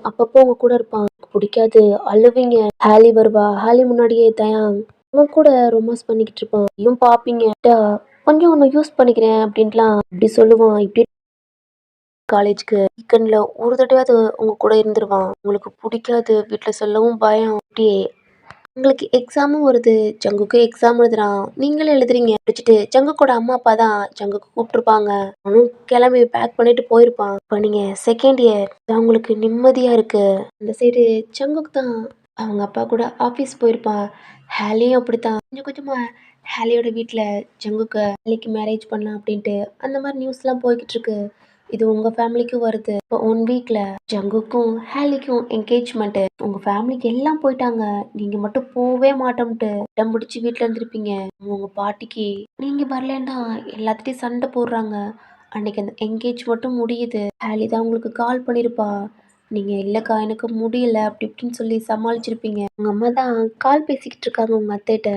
அப்பப்போ உங்க கூட இருப்பான். பிடிக்காது, அழுவீங்க. ஹாலி வருவா. ஹாலி முன்னாடியே தயாங் அவன் கூட ரொமான்ஸ் பண்ணிக்கிட்டு இருப்பான். ஐயும் பார்ப்பீங்க. கொஞ்சம் ஒன்று யூஸ் பண்ணிக்கிறேன் அப்படின்ட்டுலாம் இப்படி சொல்லுவான். இப்படி காலேஜ்க்கு வீக்கெண்டில் ஒரு தடவையாவது உங்கள் கூட இருந்துருவான். உங்களுக்கு பிடிக்காது, வீட்டில் சொல்லவும் பயம். அப்படியே உங்களுக்கு எக்ஸாமும் வருது. ஜங்குக்கு எக்ஸாம் எழுதுறான். நீங்களும் எழுதுறீங்க. படிச்சுட்டு ஜங்குக்கோட அம்மா அப்பா தான் ஜங்குக்கு கூப்பிட்டுருப்பாங்க. அவனும் கிளம்பி பேக் பண்ணிட்டு போயிருப்பான். இப்போ நீங்கள் செகண்ட் இயர் அவங்களுக்கு நிம்மதியாக இருக்கு. அந்த சைடு ஜங்குக்கு தான் அவங்க அப்பா கூட ஆஃபீஸ் போயிருப்பான். ஹேலியும் அப்படித்தான். கொஞ்சம் கொஞ்சமாக ஹேலியோட வீட்டில் ஜங்குக்கு ஹேலிக்கு மேரேஜ் பண்ணலாம் அப்படின்ட்டு அந்த மாதிரி நியூஸ்லாம் போய்கிட்டு இருக்கு. இது உங்கள் ஃபேமிலிக்கும் வருது. இப்போ 1 வீக்கில் ஜங்குக்கும் ஹேலிக்கும் என்கேஜ்மெண்ட்டு. உங்கள் ஃபேமிலிக்கு எல்லாம் போயிட்டாங்க. நீங்கள் மட்டும் போகவே மாட்டோம்ட்டு இடம் பிடிச்சி வீட்டில் இருந்திருப்பீங்க. உங்கள் பாட்டிக்கு நீங்கள் வரலன்னா எல்லாத்துட்டையும் சண்டை போடுறாங்க. அன்னைக்கு அந்த என்கேஜ் மட்டும் முடியுது. ஹேலி தான் உங்களுக்கு கால் பண்ணியிருப்பா. நீங்கள் இல்லைக்கா எனக்கு முடியல அப்படி இப்படின்னு சொல்லி சமாளிச்சிருப்பீங்க. உங்கள் அம்மா தான் கால் பேசிக்கிட்டு இருக்காங்க உங்கள் அத்தைகிட்ட.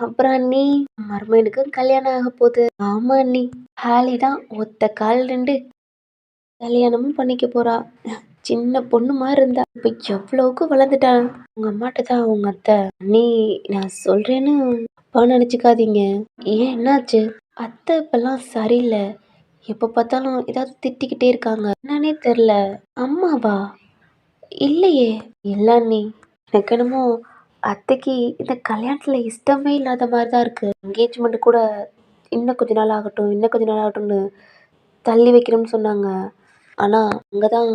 அப்புறம் அண்ணி மருமகனுக்கு கல்யாணம் ஆக போகுது. ஆமா அண்ணி, ஹாலி தான் ஒத்த கால் நின்று கல்யாணமும் பண்ணிக்க போறா. சின்ன பொண்ணு மாதிரி இருந்தா இப்ப எவ்வளவுக்கு வளர்ந்துட்டா. உங்க அம்மாட்ட தான் உங்க அத்தை நீ நான் சொல்றேன்னு அப்பா நினைச்சுக்காதீங்க. ஏன் என்னாச்சு? அத்தை இப்பெல்லாம் சரியில்லை. எப்ப பார்த்தாலும் ஏதாவது திட்டிக்கிட்டே இருக்காங்க. என்னன்னே தெரியல. அம்மாவா? இல்லையே. இல்ல அண்ணி, எனக்கு என்னமோ அத்தைக்கு இந்த கல்யாணத்துல இஷ்டமே இல்லாத மாதிரி தான் இருக்கு. என்கேஜ்மெண்ட் கூட இன்னும் கொஞ்ச நாள் ஆகட்டும், இன்னும் கொஞ்ச நாள் ஆகட்டும்னு தள்ளி வைக்கிறோம்னு சொன்னாங்க. ஆனால் அங்கே தான்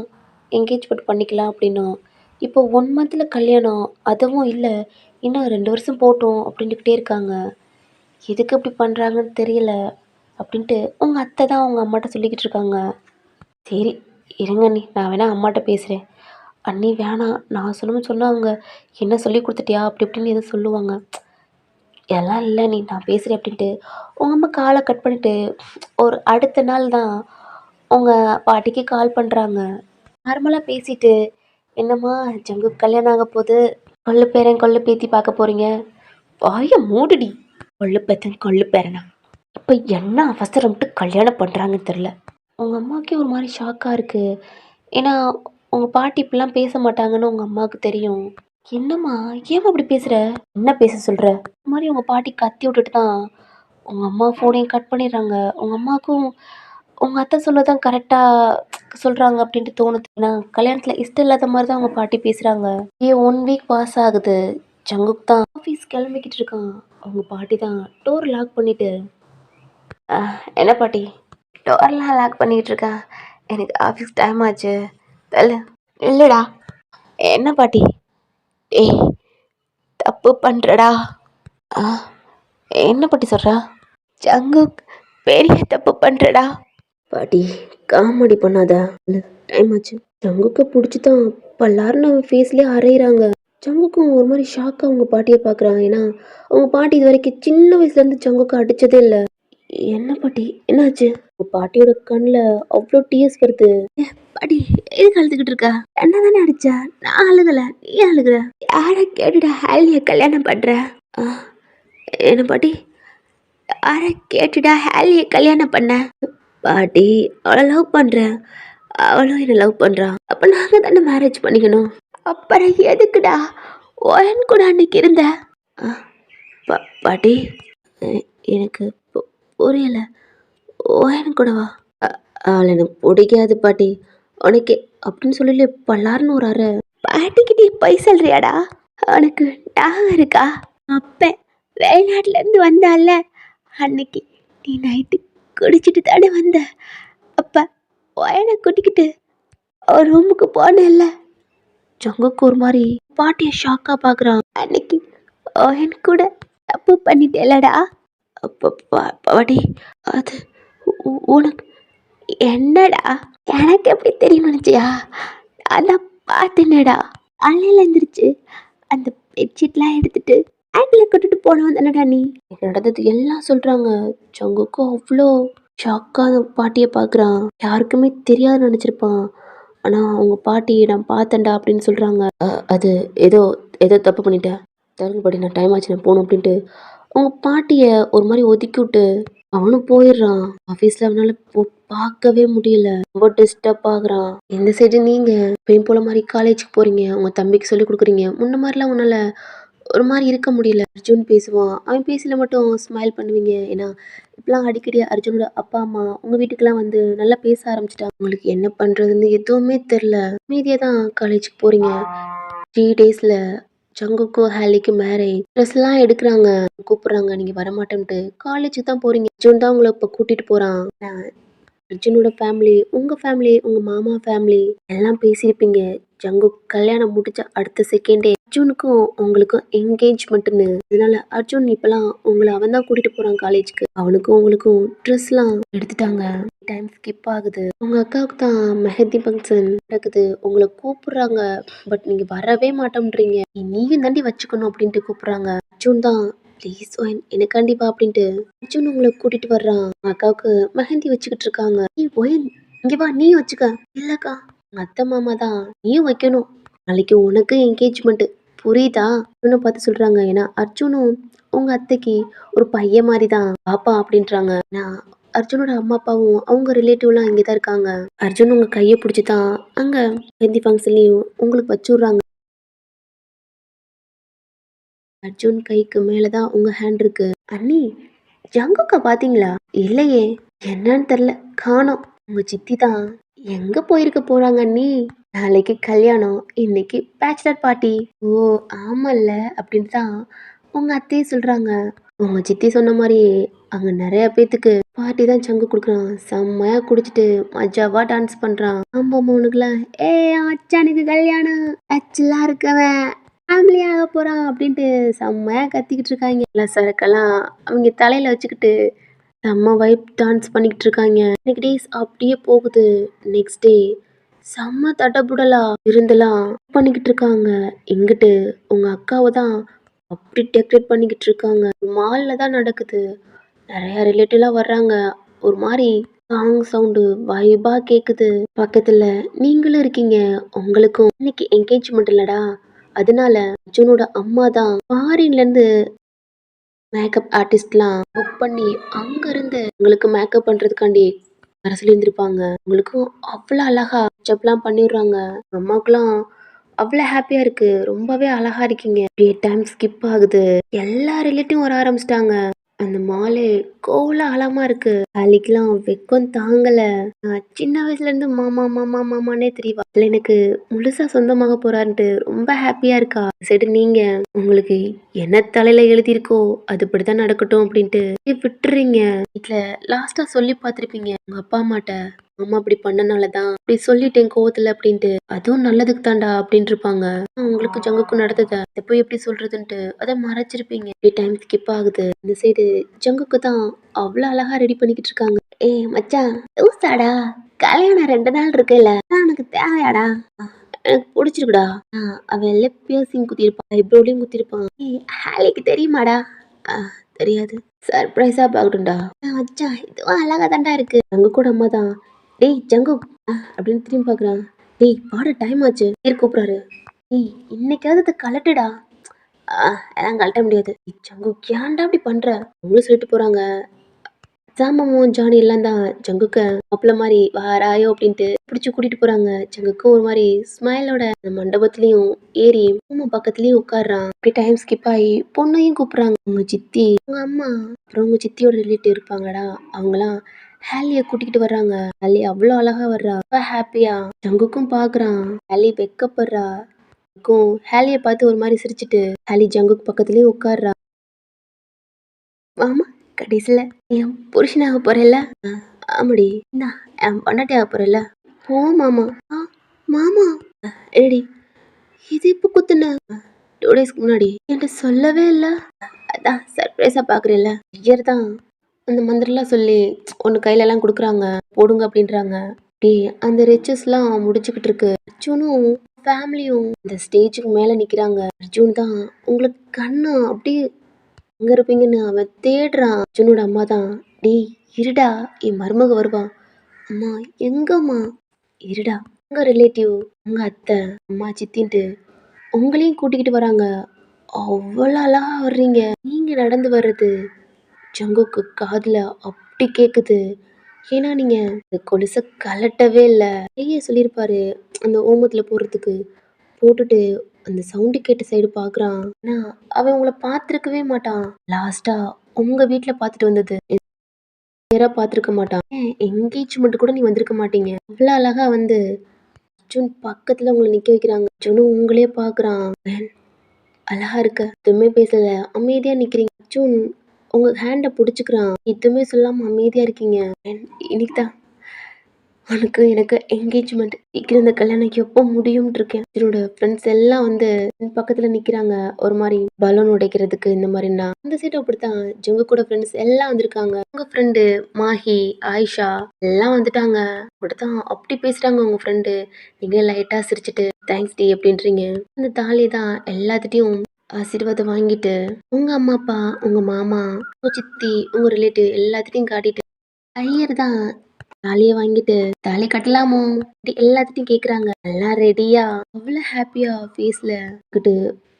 என்கேஜ்மெண்ட் பண்ணிக்கலாம் அப்படின்னோம். இப்போ 1 மந்த்தில் கல்யாணம், அதுவும் இல்லை இன்னும் 2 வருஷம் போட்டோம் அப்படின்ட்டுக்கிட்டே இருக்காங்க. எதுக்கு இப்படி பண்ணுறாங்கன்னு தெரியல அப்படின்ட்டு உங்கள் அத்தை தான் அவங்க அம்மாட்ட சொல்லிக்கிட்டு இருக்காங்க. சரி இருங்க அண்ணி, நான் வேணா அம்மாட்ட பேசுகிறேன். அண்ணி வேணாம், நான் சொல்லணும்னு சொன்னால் அவங்க என்ன சொல்லி கொடுத்துட்டியா அப்படி இப்படின்னு எதுவும் சொல்லுவாங்க. எல்லாம் இல்லை நீ நான் பேசுகிறேன் அப்படின்ட்டு உங்கள் அம்மா காலை கட் பண்ணிவிட்டு ஒரு அடுத்த நாள் தான் உங்கள் பாட்டிக்கு கால் பண்ணுறாங்க. நார்மலாக பேசிட்டு, என்னம்மா ஜங்குக்கு கல்யாணம் ஆக போகுது, கொள்ளு பேரன் கொள்ளு பேத்தி பார்க்க போகிறீங்க. வாய மூடுடி. கொள்ளு பேத்தன் கொள்ளு பேரனா? இப்போ என்ன அவசரம்ட்டு கல்யாணம் பண்ணுறாங்கன்னு தெரில. உங்கள் அம்மாவுக்கே ஒரு மாதிரி ஷாக்காக இருக்குது. ஏன்னா உங்கள் பாட்டி இப்படிலாம் பேச மாட்டாங்கன்னு உங்கள் அம்மாவுக்கு தெரியும். என்னம்மா ஏன் அப்படி பேசுகிற? என்ன பேச சொல்கிற? இந்த மாதிரி உங்கள் பாட்டி கத்தி விட்டுட்டு தான் உங்கள் அம்மா ஃபோனையும் கட் பண்ணிடுறாங்க. உங்கள் அம்மாவுக்கும் உங்கள் அத்தை சொல்லதான் கரெக்டாக சொல்கிறாங்க அப்படின்ட்டு தோணுது. ஏன்னா கல்யாணத்தில் இஷ்டம் இல்லாத மாதிரி தான் உங்கள் பாட்டி பேசுகிறாங்க. 1 வீக் பாஸ் ஆகுது. ஜங்குக் தான் ஆஃபீஸ் கிளம்பிக்கிட்டு இருக்கான். அவங்க பாட்டி தான் டோர் லாக் பண்ணிட்டு, என்ன பாட்டி டோர்லாம் லாக் பண்ணிக்கிட்டு இருக்கா? எனக்கு ஆஃபீஸ் டைம் ஆச்சு தள்ளு. இல்லைடா. என்ன பாட்டி? ஏய் தப்பு பண்ணுறடா. என்ன பாட்டி சொல்கிறா? ஜங்குக் பெரிய தப்பு பண்ணுறடா. பாட்டி காமெடி பண்ணாத, டைம் ஆச்சு. ஜங்குக்கு பிடிச்சி தான் பல்லாருன்னு அவன் ஃபேஸ்லேயே அரைகிறாங்க. ஜங்குக்கும் ஒரு மாதிரி ஷாக்காக அவங்க பாட்டியை பார்க்குறாங்க. ஏன்னா அவங்க பாட்டி இது வரைக்கும் சின்ன வயசுலேருந்து ஜங்குக்கு அடித்ததே இல்லை. என்ன பாட்டி என்னாச்சு? உங்கள் பாட்டியோட கண்ணில் அவ்வளோ டீயர்ஸ் வருது. பாட்டி எதுக்கு அழுதுகிட்டு இருக்கா? என்ன தானே அடிச்சா? நான் அழுகல, நீ அழுகுற. யாரை கேட்டுடா ஹாலியை கல்யாணம் பண்ற? என்ன பாட்டி? யாரை கேட்டுடா ஹாலியை கல்யாணம் பண்ண? பாட்டி அவளை லவ் பண்ணுறேன், அவளும் என்னை லவ் பண்ணுறான். அப்போ நாங்கள் தானே மேரேஜ் பண்ணிக்கணும். அப்புறம் எதுக்குடா ஓயன் கூட அன்னைக்கு இருந்த? பாட்டி எனக்கு புரியலை. ஓயன் கூடவா? அவளை எனக்கு பிடிக்காது பாட்டி. உனக்கு அப்படின்னு சொல்லல பல்லாருன்னு ஒரு அறை. பாட்டிக்கு நீ போய் சொல்றியாடா? உனக்கு ஞாபகம் இருக்கா? அப்போ வெளிநாட்டிலேருந்து வந்தால அன்னைக்கு நீ நைட்டு குடிச்சிட்டு தானே வந்த. அப்போ ஓயனை கூட்டிக்கிட்டு ஒரு ரூமுக்கு போனேன்ல. ஜங்குக்கு ஒரு மாதிரி பாட்டியை ஷாக்காக பார்க்குறான். அன்னைக்கு ஓயன் கூட தப்பு பண்ணிட்டேலடா. அப்போ பாட்டி அது உனக்கு என்னடா? எனக்கு எப்படி தெரியும் நினச்சியா? அதான் பார்த்தேனடா. அலையில் எழுந்திரிச்சு அந்த பெட்ஷீட்லாம் எடுத்துட்டு ஆங்கில் கூட்டிட்டு போனவன் தானடா நீ. நடந்தது எல்லாம் சொல்கிறாங்க. ஜங்குக்கும் அவ்வளோ ஷாக்காக பாட்டியை பார்க்குறான். யாருக்குமே தெரியாது நினச்சிருப்பான். ஆனால் அவங்க பாட்டி நான் பார்த்தேன்டா அப்படின்னு சொல்கிறாங்க. அது ஏதோ ஏதோ தப்பு பண்ணிட்டேன், தருங்க பாட்டி நான் டைம் ஆச்சு நான் போகணும் அப்படின்ட்டு அவங்க பாட்டியை ஒரு மாதிரி ஒதுக்கி விட்டு அவனும் போயிடுறான். ஆஃபீஸில் அவனால் பார்க்கவே முடியல. ரொம்ப டிஸ்டர்ப் ஆகுறான். இந்த சைடு நீங்கள் பெயின் போல மாதிரி காலேஜுக்கு போகிறீங்க, உங்கள் தம்பிக்கு சொல்லி கொடுக்குறீங்க. முன்ன மாதிரிலாம் உன்னால் ஒரு மாதிரி இருக்க முடியல. அர்ஜுன் பேசுவான், அவன் பேசல மட்டும் ஸ்மைல் பண்ணுவீங்க. ஏன்னா இப்பெல்லாம் அடிக்கடி அர்ஜுனோட அப்பா அம்மா உங்கள் வீட்டுக்கெல்லாம் வந்து நல்லா பேச ஆரம்பிச்சிட்டாங்க. உங்களுக்கு என்ன பண்ணுறதுன்னு எதுவுமே தெரில. மீதியாக தான் காலேஜுக்கு போகிறீங்க. 3 டேஸில் ஜங்குக்கும் ஹாலிக்கும் மேரேஜ். ட்ரெஸ்லாம் எடுக்கிறாங்க, கூப்பிட்றாங்க, நீங்கள் வரமாட்டேன்ட்டு காலேஜுக்கு தான் போகிறீங்க. அர்ஜுன் தான் உங்களை இப்போ கூட்டிகிட்டு போகிறான். அர்ஜுனோட ஃபேமிலி, உங்கள் ஃபேமிலி, உங்கள் மாமா ஃபேமிலி எல்லாம் பேசியிருப்பீங்க. ஜங்கு கல்யாணம் முடிச்ச அடுத்த செகண்டே அர்ஜுனுக்கும் உங்களுக்கும் என்கேஜ்மெண்ட்டுன்னு. அதனால அர்ஜுன் இப்போலாம் உங்களை அவன் தான் கூட்டிகிட்டு போகிறான் காலேஜுக்கு. அவனுக்கும் உங்களுக்கும் ட்ரெஸ்லாம் எடுத்துட்டாங்க. டைம் ஸ்கிப் ஆகுது. உங்கள் அக்காவுக்கு தான் மெஹந்தி ஃபங்க்ஷன் நடக்குது. உங்களை கூப்பிட்றாங்க, பட் நீங்கள் வரவே மாட்டோம்ன்றீங்க. நீயும் தாண்டி வச்சுக்கணும் அப்படின்ட்டு கூப்பிட்றாங்க. அர்ஜுன் தான் ப்ளீஸ் ஓயன் எனக்காண்டி வா அப்படின்ட்டு அர்ஜுன் உங்களை கூட்டிட்டு வர்றான். அக்காவுக்கு மெஹந்தி வச்சுக்கிட்டு இருக்காங்க. நீ ஓயன் இங்கே வா, நீ வச்சுக்க. இல்லக்கா உங்க அத்தை மாமா தான் நீயும் வைக்கணும். நாளைக்கு உனக்கு என்கேஜ்மெண்ட் புரியுதா? அர்ஜுனை பார்த்து சொல்றாங்க. ஏன்னா அர்ஜுனும் உங்க அத்தைக்கு ஒரு பையன் மாதிரி தான் பாப்பா அப்படின்றாங்க. நான் அர்ஜுனோட அம்மா அப்பாவும் அவங்க ரிலேட்டிவ்லாம் இங்கே தான் இருக்காங்க. அர்ஜுன் உங்க கையை பிடிச்சி தான் அங்க ஹெல்தி ஃபங்க்ஷன்லயும் உங்களுக்கு வச்சு விடுறாங்க. அர்ஜுன் கைக்கு மேலதான் உங்க ஹேண்ட் இருக்கு. அண்ணி, ஜங்குக்க பாத்தீங்களா? இல்லையே. என்னன்னு தெரியல, காணோம். உங்க சித்தி தான் எங்க போயிருக்க போறாங்க அண்ணி? நாளைக்கு கல்யாணம், இன்னைக்கு பேச்சுலர் பார்ட்டி. ஓ ஆமல்ல அப்படின்னு தான் உங்க அத்தையே சொல்றாங்க. உங்க சித்தி சொன்ன மாதிரி அங்க நிறைய பேத்துக்கு பார்ட்டி தான் சங்கு கொடுக்குறான். செம்மையா குடிச்சிட்டு மஜாவா டான்ஸ் பண்றான். ஆமா மோனுக்குலாம் ஏ மச்சானுக்கு கல்யாணம் ஆச்சுலாம் இருக்கவன் ஃபேமிலியாக போறான் அப்படின்ட்டு செம்மையா கத்திக்கிட்டு இருக்காங்க. எல்லா சரக்கெல்லாம் அவங்க தலையில வச்சுக்கிட்டு செம்ம வைப் டான்ஸ் பண்ணிக்கிட்டு இருக்காங்க. இன்னைக்கு டேஸ் அப்படியே போகுது. நெக்ஸ்ட் டே செம்ம தடபுடலா விருந்தெல்லாம் பண்ணிக்கிட்டு இருக்காங்க. இங்கிட்டு உங்க அக்காவை தான் அப்படி டெக்கரேட் பண்ணிக்கிட்டு இருக்காங்க. மால்ல தான் நடக்குது. நிறைய ரிலேட்டிவ்லாம் வர்றாங்க. ஒரு மாதிரி சாங் சவுண்டு வைபா கேக்குது. பக்கத்துல நீங்களும் இருக்கீங்க. உங்களுக்கும் இன்னைக்கு என்கேஜ்மெண்ட் இல்லடா, அதனால அர்ஜுனோட அம்மா தான் ஃபாரின்ல இருந்து மேக்கப் ஆர்டிஸ்ட்லாம் புக் பண்ணி அங்க இருந்து உங்களுக்கு மேக்கப் பண்றதுக்காண்டி வர சொல்லியிருந்திருப்பாங்க. உங்களுக்கும் அவ்வளோ அழகா மேக்கப்லாம் பண்ணிடுறாங்க. அம்மாவுக்குலாம் அவ்வளோ ஹாப்பியா இருக்கு. ரொம்பவே அழகா இருக்கீங்க. அப்படியே டைம் ஸ்கிப் ஆகுது. எல்லா ரிலேட்டிவும் வர ஆரம்பிச்சிட்டாங்க. அந்த மாலே கோலாகலமா இருக்கு. அலிக்கெல்லாம் வெக்கம் தாங்கல. நான் சின்ன வயசுல இருந்து மாமா மாமா மாமானே தெரியவா இல்ல, எனக்கு முழுசா சொந்தமாக போறான்ட்டு ரொம்ப ஹாப்பியா இருக்கா. சரி, நீங்க உங்களுக்கு என்ன தலையில எழுதியிருக்கோ அதுபடிதான் நடக்கட்டும் அப்படின்ட்டு விட்டுறீங்க. வீட்டுல லாஸ்டா சொல்லி பார்த்திருப்பீங்க உங்க அப்பா அம்மாட்ட, அம்மா அப்படி பண்ணனாலதான் அப்படி சொல்லிட்டேன் கோவத்துல அப்படின்ட்டு. அதுவும் நல்லதுக்கு தாண்டா அப்படின்னு இருப்பாங்க. உங்களுக்கு ஜங்குக்கும் நடந்தத எப்போ எப்படி சொல்றதுன்ட்டு அதை மறைச்சிருப்பீங்க. டைம் ஸ்கிப் ஆகுது. இந்த சைடு ஜங்குக்கு தான் அவ்வளவு அழகா ரெடி பண்ணிக்கிட்டு இருக்காங்க. ஏய் மச்சான், லூசாடா, கல்யாணம் 2 நாள் இருக்குல்ல, உனக்கு தேவையாடா? எனக்கு பிடிச்சிருக்குடா. அவன் லிப் பியர்சிங் குத்திருப்பான், ஐப்ரோலையும் குத்திருப்பான். ஏய் ஹாலிக்கு தெரியுமாடா? தெரியாது. சர்ப்ரைஸா பார்க்கட்டும்டா. மச்சான் இதுவும் அழகா தான்டா இருக்கு. ஜங்கு கூட அம்மா தான். டேய் ஜங்கு அப்படின்னு திரும்பி பாக்குறான். டேய் பாட டைம் ஆச்சு, பேர் கூப்பிடுறாரு. டேய் இன்னைக்காவது இதை கலட்டுடா. எல்லாம் கழட்ட முடியாது. ஜங்கு ஏன்டா அப்படி பண்ற? அவங்களும் சொல்லிட்டு போறாங்க. சாமமும் ஜானி எல்லாம் தான் ஜங்குக்க மாப்பிள்ள மாதிரி வாராயோ அப்படின்ட்டு பிடிச்சி கூட்டிட்டு போறாங்க. ஜங்குக்கும் ஒரு மாதிரி ஸ்மைலோட மண்டபத்திலயும் ஏறி மாமா பக்கத்துலயும் உட்காடுறான். அப்படி டைம் ஸ்கிப் ஆகி பொண்ணையும் கூப்பிடுறாங்க. உங்க சித்தி, உங்க அம்மா, அப்புறம் உங்க சித்தியோட ரிலேட்டிவ் இருப்பாங்கடா, அவங்களாம் ஹாலிய கூட்டிக்கிட்டு வர்றாங்க. ஹாலி அவ்வளோ அழகா வர்றா. ரொம்ப ஹாப்பியா ஜங்குக்கும் பாக்குறான். ஹாலி வெக்கப்படுறா. ஹாலிய பார்த்து ஒரு மாதிரி சிரிச்சிட்டு ஹாலி ஜங்குக்கு பக்கத்துலயும் உட்காடுறா. ஆமா, கடைசியில என் புருஷனாக போறேல்ல. ஆமாடி, நான் என் பொண்டாட்டி ஆக போறேல்ல. போ மாமா. மாமா ஏடி, இது இப்ப குத்துன? 2 டேஸ்க்கு முன்னாடி என்கிட்ட சொல்லவே இல்லை. அதான் சர்ப்ரைஸா பாக்குறேல்ல. ஐயர் தான் அந்த மந்திரம்லாம் சொல்லி ஒன்று கையில எல்லாம் கொடுக்குறாங்க, போடுங்க அப்படின்றாங்க. அப்படியே அந்த ரிச்சஸ்லாம் முடிச்சுக்கிட்டு இருக்கு. அர்ஜுனும் ஃபேமிலியும் இந்த ஸ்டேஜுக்கு மேல நிக்கிறாங்க. அர்ஜுன் தான் உங்களுக்கு கண்ணு அப்படியே எங்க இருப்பீங்கன்னு அவன் தேடுறான். அர்ஜுனோட அம்மா தான். டேய் இருடா, என் மருமக வருவா. அம்மா எங்கம்மா? இருடா. உங்க ரிலேட்டிவ், உங்க அத்தை, அம்மா, சித்தின்ட்டு உங்களையும் கூட்டிக்கிட்டு வராங்க. அவ்வளோ அழகா வர்றீங்க. நீங்க நடந்து வர்றது ஜங்குக்கு காதுல அப்படி கேக்குது. ஏன்னா நீங்க இந்த கொலுசை கலட்டவே இல்லை. ஐயா சொல்லியிருப்பாரு அந்த ஓமத்துல போடுறதுக்கு. போட்டுட்டு அந்த சவுண்டு கேட்ட சைடு பாக்குறான். ஆனா அவன் உங்களை பார்த்திருக்கவே மாட்டான். லாஸ்டா உங்க வீட்டுல பார்த்துட்டு வந்தது நேரா பார்த்திருக்க மாட்டான். என்கேஜ்மெண்ட் கூட நீ வந்திருக்க மாட்டீங்க. அவ்வளவு அழகா வந்து அர்ஜுன் பக்கத்துல உங்களை நிக்க வைக்கிறாங்க. அர்ஜுனும் உங்களே பாக்குறான். அழகா இருக்க, எதுவுமே பேசல, அமைதியா நிக்கிறீங்க. அர்ஜுன் உங்க ஹேண்ட புடிச்சுக்கிறான். எதுவுமே சொல்லாம அமைதியா இருக்கீங்க. இன்னைக்குதான் உனக்கு எனக்கு என்கேஜ்மெண்ட். சீக்கிரம் இந்த கல்யாணம் எப்போ முடியும்னு இருக்கேன். என்னோட ஃப்ரெண்ட்ஸ் எல்லாம் வந்து என் பக்கத்துல நிக்கிறாங்க. ஒரு மாதிரி பலூன் உடைக்கிறதுக்கு இந்த மாதிரினா அந்த சைடு அப்படித்தான் ஜங்கு கூட ஃப்ரெண்ட்ஸ் எல்லாம் வந்திருக்காங்க. உங்க ஃப்ரெண்டு மாஹி, ஆயிஷா எல்லாம் வந்துட்டாங்க. அப்படித்தான் அப்படி பேசுறாங்க உங்க ஃப்ரெண்டு. நீங்க லைட்டா சிரிச்சுட்டு தேங்க்ஸ் டி அப்படின்றீங்க. அந்த தாலி தான் எல்லாத்திட்டையும் ஆசீர்வாதம் வாங்கிட்டு உங்க அம்மா அப்பா, உங்க மாமா, உங்க சித்தி, உங்க ரிலேட்டிவ் எல்லாத்திட்டையும் காட்டிட்டு ஐயர் தான் தாலிய வாங்கிட்டு தாலி கட்டலாமோ எல்லாத்திட்டையும் கேக்குறாங்க. எல்லாம் ரெடியா அவ்வளவு ஹாப்பியா ஃபேஸ்ல கிட்டு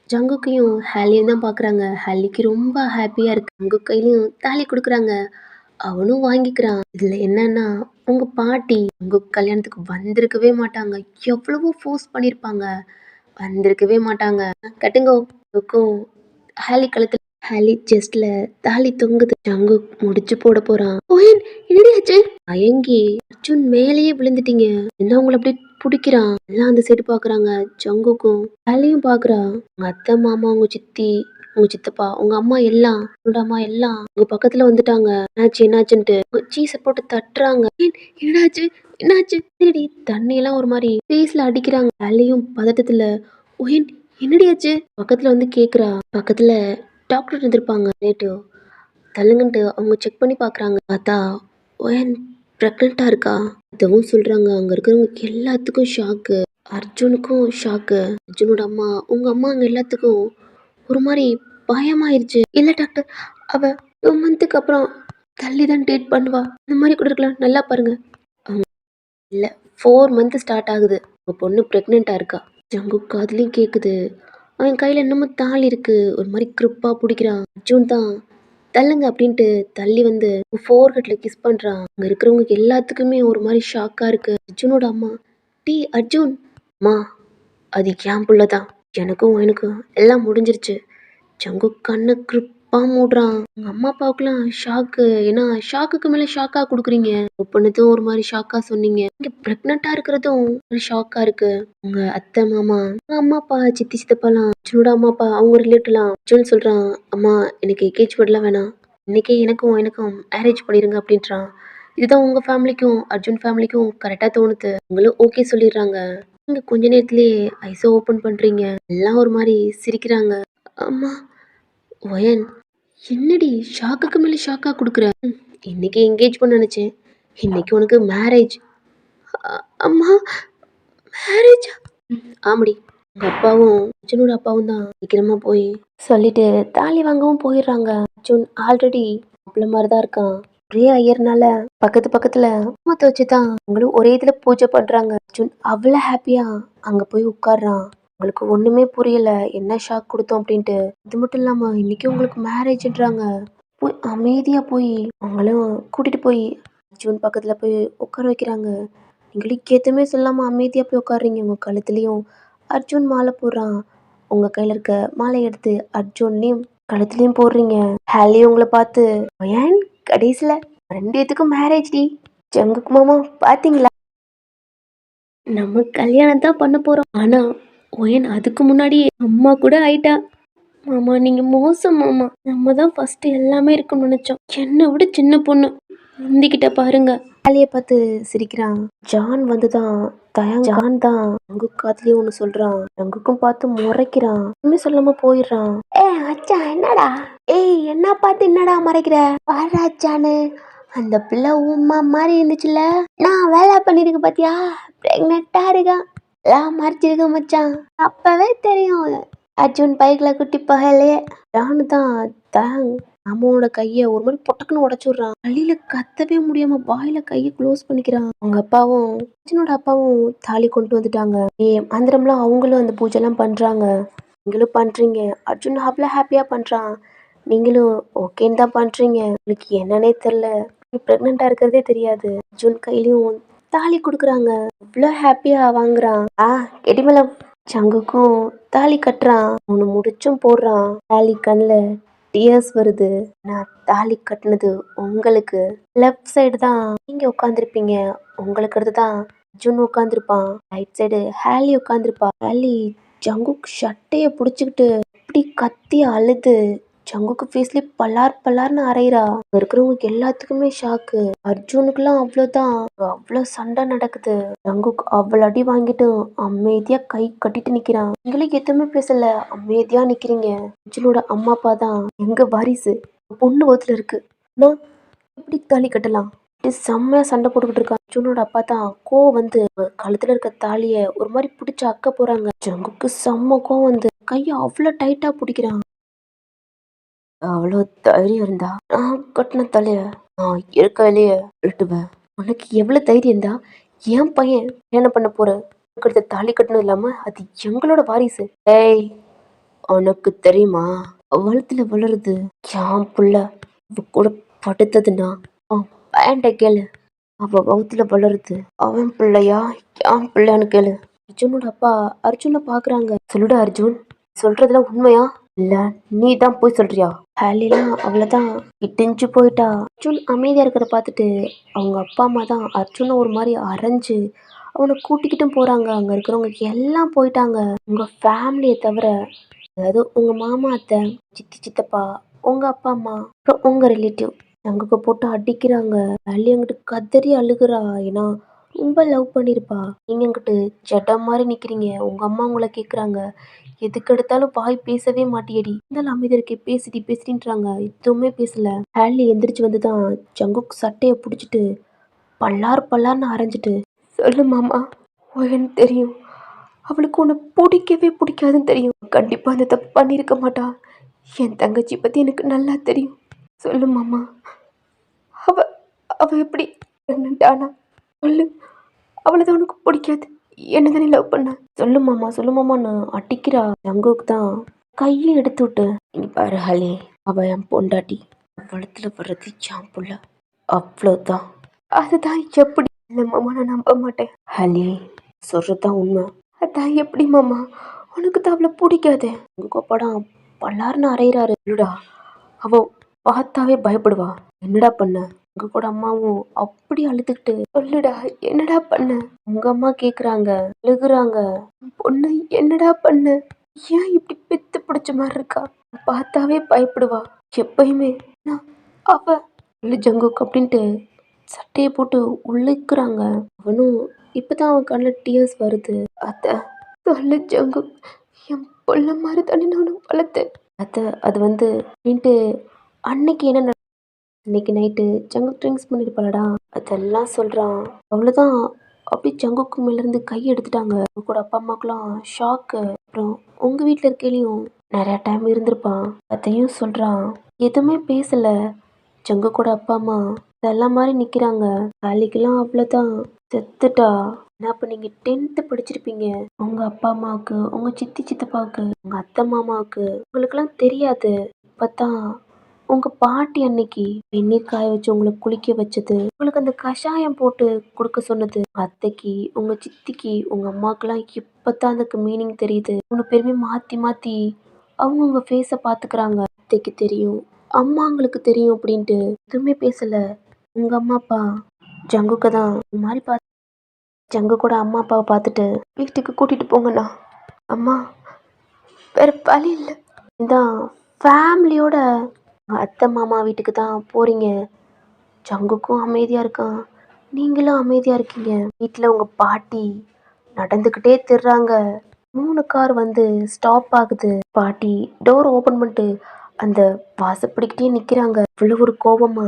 ஜங்குக்கையும் ஹாலியும் தான் பாக்குறாங்க. ஹாலிக்கு ரொம்ப ஹாப்பியா இருக்கு. ஜங்குக் கையிலயும் தாலி கொடுக்குறாங்க. அவனும் வாங்கிக்கிறான். இதுல என்னன்னா உங்க பாட்டி உங்க கல்யாணத்துக்கு வந்திருக்கவே மாட்டாங்க. எவ்வளவோ ஃபோர்ஸ் பண்ணிருப்பாங்க, வந்திருக்கவே மாட்டாங்க. கட்டுங்கோ ஹாலி கழுத்துல ஹாலி செஸ்ட்ல தாலி தொங்குது. ஜங்கு முடிச்சு போட போறான். ஓயன் என்னடியாச்சு? அயங்கி அர்ஜுன் மேலேயே விழுந்துட்டீங்க. என்ன உங்களை அப்படி பிடிக்கிறான். எல்லாம் அந்த சைடு பாக்குறாங்க. ஜங்குக்கும் ஹாலியும் பாக்குறா. உங்க அத்தை மாமா உங்க சித்தி உங்க சித்தப்பா உங்க அம்மா எல்லாம் உன்னோட அம்மா எல்லாம் உங்க பக்கத்துல வந்துட்டாங்க. என்னாச்சுன்ட்டு சீஸ போட்டு தட்டுறாங்க. என்னாச்சு என்னாச்சு? திருடி தண்ணி எல்லாம் ஒரு மாதிரி ஃபேஸ்ல அடிக்கிறாங்க. ஹாலியும் பதட்டத்துல ஓயன் என்னடியாச்சு பக்கத்துல வந்து கேக்குறா. பக்கத்துல டாக்டர் இருந்திருப்பாங்க. ரிலேட்டிவ் தள்ளுங்கன்ட்டு அவங்க செக் பண்ணி பாக்குறாங்க. பார்த்தா ஓயன் பிரெக்னெண்டா இருக்கா. அதுவும் சொல்றாங்க. அங்க இருக்கிறவங்க எல்லாத்துக்கும் ஷாக்கு. அர்ஜுனுக்கும் ஷாக்கு. அர்ஜுனோட அம்மா உங்க அம்மா அங்க எல்லாத்துக்கும் ஒரு மாதிரி பயமாயிருச்சு. இல்ல டாக்டர், அவ 2 மந்த்துக்கு அப்புறம் தள்ளிதான் டேட் பண்ணுவா. இந்த மாதிரி கூட இருக்கலாம், நல்லா பாருங்க. இல்ல 4 மந்த் ஸ்டார்ட் ஆகுது. உங்க பொண்ணு பிரெக்னெண்டா இருக்கா. ஜங்கு காதுலயும் கேக்குது. அவன் கையில என்னமோ தாலி இருக்கு. ஒரு மாதிரி கிரிப்பா பிடிக்கிறான். அர்ஜுன் தான் தள்ளுங்க அப்படின்ட்டு தள்ளி வந்து ஃபோர்ஹெட்ல கிஸ் பண்றான். அங்க இருக்கிறவங்க எல்லாத்துக்குமே ஒரு மாதிரி ஷாக்கா இருக்கு. அர்ஜுனோட அம்மா டி அர்ஜுன் அம்மா அது என் புள்ளதான். எனக்கும் எல்லாம் முடிஞ்சிருச்சு. ஜங்கு கண்ணு கிரிப்பா மூடுறான். உங்க அம்மா அப்பாவுக்குலாம் ஷாக்கு. ஏன்னா ஷாக்குக்கு மேல ஷாக்கா கொடுக்குறீங்க. ஒப்பனதும் ஒரு மாதிரி ஷாக்கா சொன்னீங்க. இங்க பிரெக்னெண்டா இருக்கிறதும் ஒரு ஷாக்கா இருக்கு. உங்க அத்தை மாமா உங்க அம்மா அப்பா சித்தி சித்தப்பாலாம் அர்ஜுனோட அம்மா அப்பா அவங்க ரிலேட்டிவ்லாம் அர்ஜுன் சொல்றான். அம்மா எனக்கு என்கேஜ்மெண்ட்லாம் வேணாம், இன்னைக்கே எனக்கும் மேரேஜ் பண்ணிருங்க அப்படின்றான். இதுதான் உங்க ஃபேமிலிக்கும் அர்ஜுன் ஃபேமிலிக்கும் கரெக்டா தோணுது. உங்களும் ஓகே சொல்லிடுறாங்க. நீங்க கொஞ்ச நேரத்திலேயே ஐஸை ஓபன் பண்றீங்க. எல்லாம் ஒரு மாதிரி சிரிக்கிறாங்க. அம்மா ஒயன் என்னடி ஷாக்குக்கு மேல ஷாக்கா கொடுக்குற. இன்னைக்கு என்கேஜ் பண்ண நினைச்சேன், இன்னைக்கு உனக்கு மேரேஜ். அம்மா மேரேஜா? ஆமாடி. உங்க அப்பாவும் அர்ஜுனோட அப்பாவும் தான் சீக்கிரமா போய் சொல்லிட்டு தாலி வாங்கவும் போயிடுறாங்க. அர்ஜுன் ஆல்ரெடி மாப்பிள்ள மாதிரிதான் இருக்கான். ஒரே ஐயர்னால பக்கத்துல மத்த வச்சுதான் அவங்களும் ஒரே இதுல பூஜை பண்றாங்க. அர்ஜுன் அவ்வளவு ஹாப்பியா அங்க போய் உட்கார்றான். உங்களுக்கு ஒண்ணுமே புரியல, என்ன ஷாக் கொடுத்தோம் அப்படின்ட்டு. இது மட்டும் இல்லாம இன்னைக்கு உங்களுக்கு மேரேஜ்ன்றாங்க. போய் அமைதியா போய் அவங்களும் கூட்டிட்டு போய் அர்ஜுன் பக்கத்துல போய் உட்கார வைக்கிறாங்க. நீங்களுக்கு எதுவுமே சொல்லாம அமைதியா போய் உட்காடுறீங்க. உங்க கழுத்துலயும் அர்ஜுன் மாலை போடுறான். உங்க கையில இருக்க மாலை எடுத்து அர்ஜுன்லயும் கழுத்துலயும் போடுறீங்க. ஹாலி உங்களை பார்த்து ஏன் கடைசியில 2 பேத்துக்கும் மேரேஜ் டி. ஜங்குக்கு மாமா பாத்தீங்களா, நம்ம கல்யாணம் தான் பண்ண போறோம். ஆனா ஒயன் அதுக்கு முன்னாடியே அம்மா கூட ஆயிட்டா. மாமா நீங்க மோசம் மாமா. நம்ம தான் ஃபர்ஸ்ட் எல்லாமே இருக்கும்னு நினைச்சோம். என்னை விட சின்ன பொண்ணு முந்திக்கிட்ட பாருங்க. வேலையை பார்த்து சிரிக்கிறான். ஜான் வந்துதான் ஜான் தான் அங்கு காத்துலயே ஒண்ணு சொல்றான். அங்குக்கும் பார்த்து முறைக்கிறான். ஒண்ணுமே சொல்லாம போயிடுறான். அச்சா என்னடா, என்ன பார்த்து என்னடா மறைக்கிற? பாராச்சானு அந்த பிள்ளை உமா மாதிரி இருந்துச்சுல, நான் வேலை பண்ணிருக்க பாத்தியா, பிரெக்னெண்டா இருக்கான். எல்லாம் மறைச்சிருக்க மச்சான். அப்பவே தெரியும். அர்ஜுன் பைக்ல குட்டி பகலையே ஜானு தான் அம்மாவோட கைய ஒரு மாதிரி பொட்டக்குன்னு உடைச்சுடுறான். வழியில கத்தவே முடியாம வாயில கைய க்ளோஸ் பண்ணிக்கிறான். அவங்க அப்பாவும் அர்ஜுனோட அப்பாவும் தாலி கொண்டு வந்துட்டாங்க. மந்திரம்லாம் அவங்களும் அந்த பூஜை எல்லாம் பண்றாங்க. நீங்களும் பண்றீங்க. அர்ஜுன் அவ்வளவு ஹாப்பியா பண்றான். நீங்களும் ஓகேன்னு தான் பண்றீங்க. உங்களுக்கு என்னன்னே தெரியல, பிரெக்னெண்டா இருக்கிறதே தெரியாது. அர்ஜுன் கையிலயும் தாலி கொடுக்குறாங்க. அவ்வளோ ஹாப்பியா வாங்குறான். கெடிமலம் சங்குக்கும் தாலி கட்டுறான். ஒன்று முடிச்சும் போடுறான். தாலி கண்ணுல டியர்ஸ் வருது. நான் தாலி கட்டினது உங்களுக்கு. லெஃப்ட் சைடு தான் நீங்க உட்காந்துருப்பீங்க. உங்களுக்கு அடுத்துதான் அர்ஜுன் உட்காந்துருப்பான். ரைட் சைடு ஹாலி உட்காந்துருப்பா. ஹாலி ஜங்குக் ஷட்டைய புடிச்சுக்கிட்டு அப்படி கத்தி அழுது ஜங்குக்கு ஃபேஸ்ல பலார்னு அரைகிறா. இருக்கிறவங்களுக்கு எல்லாத்துக்குமே ஷாக்கு. அர்ஜுனுக்குலாம் அவ்வளவுதான். அவ்வளவு சண்டை நடக்குது. ஜங்குக் அவ்வளவு அடி வாங்கிட்டு அமைதியா கை கட்டிட்டு நிக்கிறான். நீங்களும் எதுவுமே பேசல, அமைதியா நிக்கிறீங்க. அர்ஜுனோட அம்மா அப்பா தான் எங்க வாரிசு பொண்ணு வகுத்துல இருக்கு, நான் எப்படி தாலி கட்டலாம் செம்மையா சண்டை போட்டுக்கிட்டு இருக்கான். அர்ஜுனோட அப்பா தான் கோவம் வந்து கழுத்துல இருக்க தாலிய ஒரு மாதிரி பிடிச்சு அக்க போறாங்க. ஜங்குக்கு செம்ம கோவம் வந்து கைய அவ்வளவு டைட்டா பிடிக்கிறான். அவ்வளோ தைரியம் இருந்தா நான் கட்டின தலைய நான் இருக்க வெளியே விட்டுவேன். உனக்கு எவ்வளோ தைரியம்டா என் பையன் என்ன பண்ண போற அடுத்த தாலி கட்டணும் இல்லாம அது எங்களோட வாரிசு. ஏய், உனக்கு தெரியுமா வளத்துல வளருது என் புள்ள. அவ கூட படுத்ததுன்னா அவன் பேண்ட கேளு. அவ வவுத்துல வளருது அவன் பிள்ளையா என் பிள்ளைன்னு கேளு. அர்ஜுனோட அப்பா அர்ஜுனை பாக்குறாங்க. சொல்லுடா அர்ஜுன், சொல்றதுல உண்மையா இல்ல நீ தான் போய் சொல்றியா? ஹாலிலாம் அவ்வளவுதான் இடிஞ்சு போயிட்டா. அர்ஜுன் அமைதியா இருக்கிறத பார்த்துட்டு அவங்க அப்பா அம்மா தான் அர்ஜுனை ஒரு மாதிரி அரைஞ்சு அவனை கூட்டிக்கிட்டும் போறாங்க. அங்க இருக்கிறவங்க எல்லாம் போயிட்டாங்க, உங்க ஃபேமிலியை தவிர. அதாவது உங்க மாமா அத்தை, சித்தி சித்தப்பா, உங்க அப்பா அம்மா, அப்புறம் உங்க ரிலேட்டிவ் சங்குக்கு போட்டு அடிக்கிறாங்க. அள்ளி அங்கிட்டு கதறி அழுகுறா. ஏன்னா ரொம்ப லவ் பண்ணிருப்பா. நீங்க அங்கிட்டு ஜடம் மாதிரி நிக்கிறீங்க. உங்க அம்மா உங்களை கேக்குறாங்க, எதுக்கு எடுத்தாலும் வாய் பேசவே மாட்டியடி, இருந்தாலும் அமைதி இருக்கே, பேசிட்டி பேசிட்டின்றாங்க. எதுவுமே பேசல. ஹேலி எந்திரிச்சு வந்துதான் ஜங்குக்கு சட்டையை பிடிச்சிட்டு பல்லார் பல்லார்னு அரைஞ்சிட்டு, சொல்லு மாமா, எனக்கு தெரியும் அவளுக்கு உன்னை பிடிக்கவே பிடிக்காதுன்னு தெரியும். கண்டிப்பா அந்த தப்பு பண்ணியிருக்க மாட்டா. என் தங்கச்சி பத்தி எனக்கு நல்லா தெரியும். சொல்லு மாமா, அவ அவ எப்படி பிரெக்னென்ட் சொல்லு. அவளைதான் உனக்கு பிடிக்காது, என்னதானே லவ் பண்ண. சொல்லு மாமா சொல்லு மாமான்னு அடிக்கிறா. ஜங்குக்கு தான் கையை எடுத்து விட்டு, இங்க பாரு ஹலி, அவ என் பொண்டாட்டி, வளத்துல வர்றது என் புள்ள, அவ்வளவுதான். அதுதான் எப்படி? இல்ல மாமா, நான் நம்ப மாட்டேன். ஹலி, சொல்றதுதான் உண்மை. அதான் எப்படி மாமா, உனக்கு தான் அவளை பிடிக்காது. உங்க படம் பல்லாருன்னு அரைகிறாரு. இல்லடா, அவ பார்த்தாவே பயப்படுவா. என்னடா பண்ண? உங்க கூட அம்மாவும் அப்படி அழுதுகிட்டு, சொல்லுடா என்னடா பண்ண? உங்க அம்மா கேக்குறாங்க, அழுகுறாங்க. பொண்ணு என்னடா பண்ண? ஏன் இப்படி பித்து பிடிச்ச மாதிரி இருக்கா? பார்த்தாவே பயப்படுவா எப்பயுமே. அவ இல்லை ஜங்குக் அப்படின்ட்டு சட்டையை போட்டு உள்ளுக்குறாங்க. அவனும் இப்பதான் அவன் கண்ணில் டியர்ஸ் வருது. அத்தை, சொல்லு ஜங்குக், என் பொண்ணு மாதிரி தானே நானும் வளர்த்தேன். அத்தை, அது வந்து அப்படின்ட்டு அன்னைக்கு என்ன இன்னைக்கு நைட்டு ஜங்குக் ட்ரிங்க்ஸ் பண்ணிருப்பாளடா, அதெல்லாம் சொல்றான். அவ்வளவுதான். அப்படி ஜங்குக்கு மேல இருந்து கை எடுத்துட்டாங்க. கூட அப்பா அம்மாக்கெல்லாம் ஷாக்கு. அப்புறம் உங்க வீட்டுல இருக்கையிலையும் நிறைய டைம் இருந்திருப்பான். அதையும் சொல்றான். எதுவுமே பேசல. ஜங்கு கூட அப்பா அம்மா அதெல்லாம் மாதிரி நிக்கிறாங்க. வேலைக்கெல்லாம் அவ்வளவுதான், செத்துட்டா. ஏன்னா அப்ப நீங்க 10th படிச்சிருப்பீங்க. உங்க அப்பா அம்மாவுக்கு, உங்க சித்தி சித்தப்பாவுக்கு, உங்க அத்தை மாமாவுக்கு உங்களுக்கெல்லாம் தெரியாது. இப்பதான் உங்க பாட்டி அன்னைக்கு வெந்நீர் காய வச்சு உங்களுக்கு குளிக்க வச்சது, உங்களுக்கு அந்த கஷாயம் போட்டு கொடுக்க சொன்னது, அத்தைக்கு, உங்க சித்திக்கு, உங்க அம்மாக்கெல்லாம் இப்பதான் அதுக்கு மீனிங் தெரியுது. 3 பேருமே மாத்தி மாத்தி அவங்கவுங்க ஃபேஸை பாத்துக்கிறாங்க. அத்தைக்கு தெரியும், அம்மாங்களுக்கு தெரியும் அப்படின்ட்டு எதுவுமே பேசல. உங்க அம்மா அப்பா ஜங்குக்கு தான் இந்த மாதிரி பார்த்து, ஜங்கு கூட அம்மா அப்பாவை பார்த்துட்டு வீட்டுக்கு கூட்டிட்டு போங்கண்ணா. அம்மா, வேற வழி இல்லை. இதான் ஃபேமிலியோட அத்தை மாமா வீட்டுக்கு தான் போறீங்க. ஜங்குக்கும் அமைதியா இருக்கான், நீங்களும் அமைதியா இருக்கீங்க. வீட்டில் உங்க பாட்டி நடந்துக்கிட்டே திர்றாங்க. 3 கார் வந்து ஸ்டாப் ஆகுது. பாட்டி டோர் ஓபன் பண்ணிட்டு அந்த வாசப்படிக்கிட்டே நிக்கிறாங்க. இவ்வளவு ஒரு கோபமா.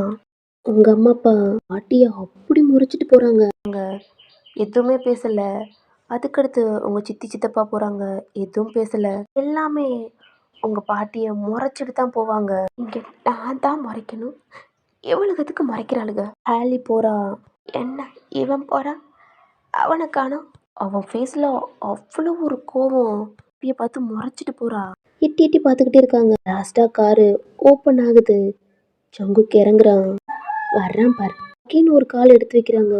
உங்க அம்மா அப்பா பாட்டிய அப்படி முறைச்சிட்டு போறாங்க. அவங்க எதுவுமே பேசல. அதுக்கடுத்து உங்க சித்தி சித்தப்பா போறாங்க, எதுவும் பேசல. எல்லாமே உங்க பாட்டிய முறைச்சிட்டு தான் போவாங்க. இங்க நான் தான் முறைக்கணும், இவளுக்கு எதுக்கு மறைக்கிறாளுங்க? ஹாலி போறா. என்ன இவன் போறா, அவனை காணோம். அவன் ஃபேஸ்ல அவ்வளோ ஒரு கோவம். பிய பார்த்து முறைச்சிட்டு போறா. எட்டி எட்டி பார்த்துக்கிட்டே இருக்காங்க. லாஸ்டா காரு ஓப்பன் ஆகுது. ஜங்குக்கு இறங்குறான். வர்றான் பாரு. அக்கேன்னு ஒரு கால் எடுத்து வைக்கிறாங்க.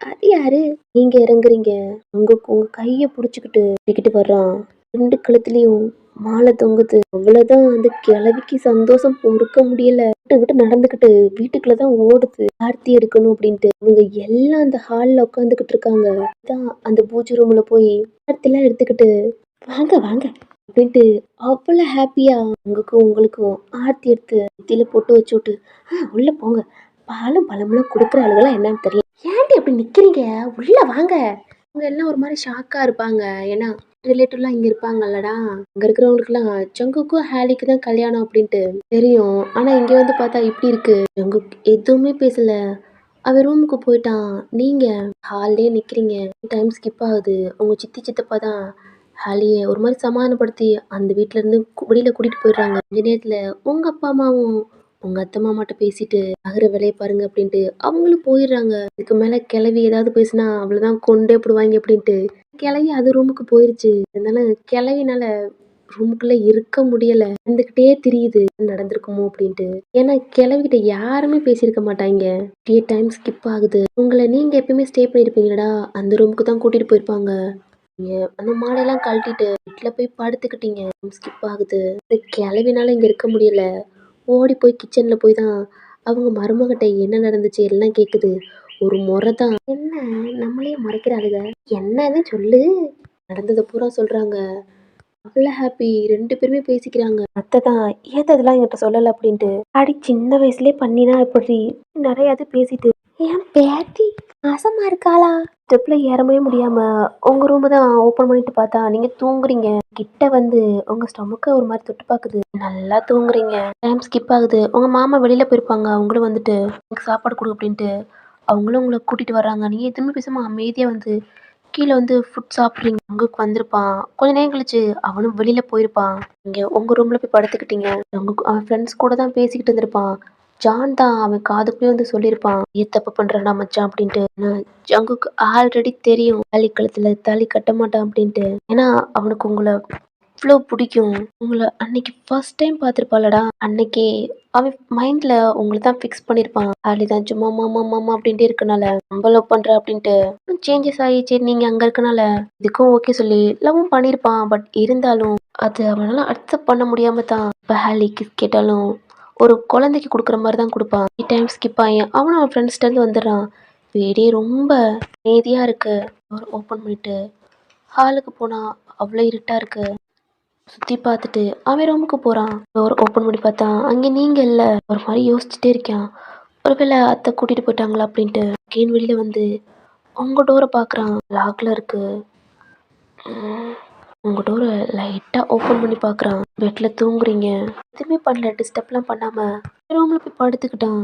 அது யாரு? நீங்க இறங்குறீங்க. உங்க கைய பிடிச்சிக்கிட்டு வர்றான். 2 கழுத்துலயும் மாலை தொங்குது. அவ்வளவுதான். அந்த கிழவிக்கு சந்தோஷம் பொறுக்க முடியல. விட்டு விட்டு நடந்துக்கிட்டு வீட்டுக்குள்ளதான் ஓடுது, ஆர்த்தி எடுக்கணும் அப்படின்ட்டு. அவங்க எல்லாம் அந்த ஹால்ல உட்காந்துக்கிட்டு இருக்காங்க. தான் அந்த பூஜை ரூம்ல போய் ஆர்த்தி எல்லாம் எடுத்துக்கிட்டு, வாங்க வாங்க அப்படின்ட்டு அவ்வளவு ஹாப்பியா உங்களுக்கும் ஆர்த்தி எடுத்து நெத்தியில போட்டு வச்சு விட்டு, உள்ள போங்க, பாலும் பழமெல்லாம் கொடுக்குற ஆளுகளா என்னன்னு தெரியல, ஏன்டி அப்படி நிக்கிறீங்க, உள்ள வாங்க. அவங்க எல்லாம் ஒரு மாதிரி ஷாக்கா இருப்பாங்க. ஏன்னா ரிலேட்டிவ்லாம் இங்க இருப்பாங்கல்லடா. அங்க இருக்கிறவங்களுக்குலாம் ஜங்குக்கும் ஹாலிக்கு தான் கல்யாணம் அப்படின்ட்டு தெரியும். ஆனா இங்க வந்து பார்த்தா இப்படி இருக்கு. ஜங்குக் எதுவுமே பேசல. அவன் ரூமுக்கு போயிட்டான். நீங்க ஹால்லே நிக்கிறீங்க. டைம் ஸ்கிப் ஆகுது. உங்க சித்தி சித்தப்பா தான் ஹாலியை ஒரு மாதிரி சமாதானப்படுத்தி அந்த வீட்டுல இருந்து வெளியில கூட்டிட்டு போயிடுறாங்க. இந்த நேரத்துல உங்க அப்பா அம்மாவும் உங்க அத்தை மாமாட்ட பேசிட்டு ஆகுற வேலையை பாருங்க அப்படின்ட்டு அவங்களும் போயிடுறாங்க. இதுக்கு மேல கிளவி ஏதாவது பேசினா அவ்வளவுதான் கொண்டே போடுவாங்க அப்படின்ட்டு கிளவி அது ரூமுக்கு போயிருச்சு. அதனால கிளவினால ரூமுக்குள்ள இருக்க முடியல. இருந்துகிட்டே தெரியுது நடந்திருக்குமோ அப்படின்ட்டு. ஏன்னா கிளவிகிட்ட யாருமே பேசியிருக்க மாட்டாங்க. அப்படியே டைம் ஸ்கிப் ஆகுது. உங்களை நீங்க எப்பயுமே ஸ்டே பண்ணிருப்பீங்களடா அந்த ரூமுக்கு தான் கூட்டிட்டு போயிருப்பாங்க. நீங்க அந்த மாலையெல்லாம் கழட்டிட்டு வீட்டுல போய் படுத்துக்கிட்டீங்க. ஸ்கிப் ஆகுது. கிளவினால இங்க இருக்க முடியல. ஓடி போய் கிச்சன்ல போய் தான் அவங்க மருமகிட்ட என்ன நடந்துச்சு எல்லாம் கேக்குது. ஒரு முறை தான் என்ன நம்மளே மறைக்கிறாளுங்க. என்னன்னு சொல்லு. நடந்ததை பூரா சொல்றாங்க. அவ்வளோ ஹாப்பி. 2 பேருமே பேசிக்கிறாங்க. அத்தை தான் ஏன் அதெல்லாம் என்கிட்ட சொல்லல அப்படின்ட்டு. அடி சின்ன வயசுலயே பண்ணினா எப்படி நிறைய இது பேசிட்டு என் பேத்தி மாசமா இருக்காளா ஸ்டெப்ல ஏறவே முடியாம உங்க ரூம் தான் ஓபன் பண்ணிட்டு பார்த்தா நீங்க தூங்குறீங்க. கிட்ட வந்து உங்க ஸ்டொமக்க ஒரு மாதிரி தொட்டு பாக்குது. நல்லா தூங்குறீங்க. டைம் ஸ்கிப் ஆகுது. உங்க மாமா வெளியில போயிருப்பாங்க. அவங்களும் வந்துட்டு எனக்கு சாப்பாடு கொடு அப்படின்ட்டு அவங்களும் உங்களை கூட்டிட்டு வர்றாங்க. நீங்க எதுவுமே பேசாம அமைதியா வந்து கீழே வந்து ஃபுட் சாப்பிட்றீங்க. அங்குக்கு வந்திருப்பான். கொஞ்ச நேரம் கழிச்சு அவனும் வெளியில போயிருப்பான். நீங்க உங்க ரூம்ல போய் படுத்துக்கிட்டீங்க. அவன் ஃப்ரெண்ட்ஸ் கூட தான் பேசிக்கிட்டு இருந்திருப்பான். ஜான் தான் அவன் காதுக்குள்ளே வந்து சொல்லியிருப்பான் ஏன் தப்பு பண்றா மச்சான் அப்படின்ட்டு. ஆனா ஜங்குக்கு ஆல்ரெடி தெரியும் தாலி கழுத்துல தாலி கட்ட மாட்டான் அப்படின்ட்டு. ஏன்னா அவனுக்கு உங்களை இவ்வளோ பிடிக்கும். உங்களை அன்னைக்கு ஃபர்ஸ்ட் டைம் பார்த்துருப்பாளடா. அன்னைக்கு அவன் மைண்ட்ல உங்களை தான் ஃபிக்ஸ் பண்ணியிருப்பான். தாலி தான் சும்மா மாமா மாமா அப்படின்ட்டு இருக்கனால ரொம்ப லவ் பண்ற அப்படின்ட்டு சேஞ்சஸ் ஆகி சரி நீங்க அங்க இருக்கனால இதுக்கும் ஓகே சொல்லி லவ்வும் பண்ணியிருப்பான். பட் இருந்தாலும் அது அவனால அக்செப்ட் பண்ண முடியாம தான் இப்போ ஹாலி கிஸ் கேட்டாலும் ஒரு குழந்தைக்கு கொடுக்குற மாதிரி தான் கொடுப்பான். டைம் ஸ்கிப் ஆகி அவனும் அவன் ஃப்ரெண்ட்ஸ்ட்ட இருந்து வந்துடுறான். வீடே ரொம்ப அமைதியா இருக்கு. ஓப்பன் பண்ணிட்டு ஹாலுக்கு போனா அவ்வளோ இருட்டா இருக்கு. சுத்தி பார்த்துட்டு அவன் ரூமுக்கு போறான். டோர் ஓப்பன் பண்ணி பார்த்தா அங்க நீங்க இல்ல. ஒரு மாதிரி யோசிச்சுட்டே இருக்கான். ஒருவேளை அத்தை கூட்டிட்டு போயிட்டாங்களா அப்படின்ட்டு கேன் வெளியில வந்து உங்க டோரை பார்க்கறான். லாக்ல இருக்கு. உங்க டோரை லைட்டா ஓப்பன் பண்ணி பார்க்கறான். பெட்ல தூங்குறீங்க. எதுவுமே பண்ணல. டிஸ்டர்ப்லாம் பண்ணாம ரூம்ல போய் படுத்துக்கிட்டான்.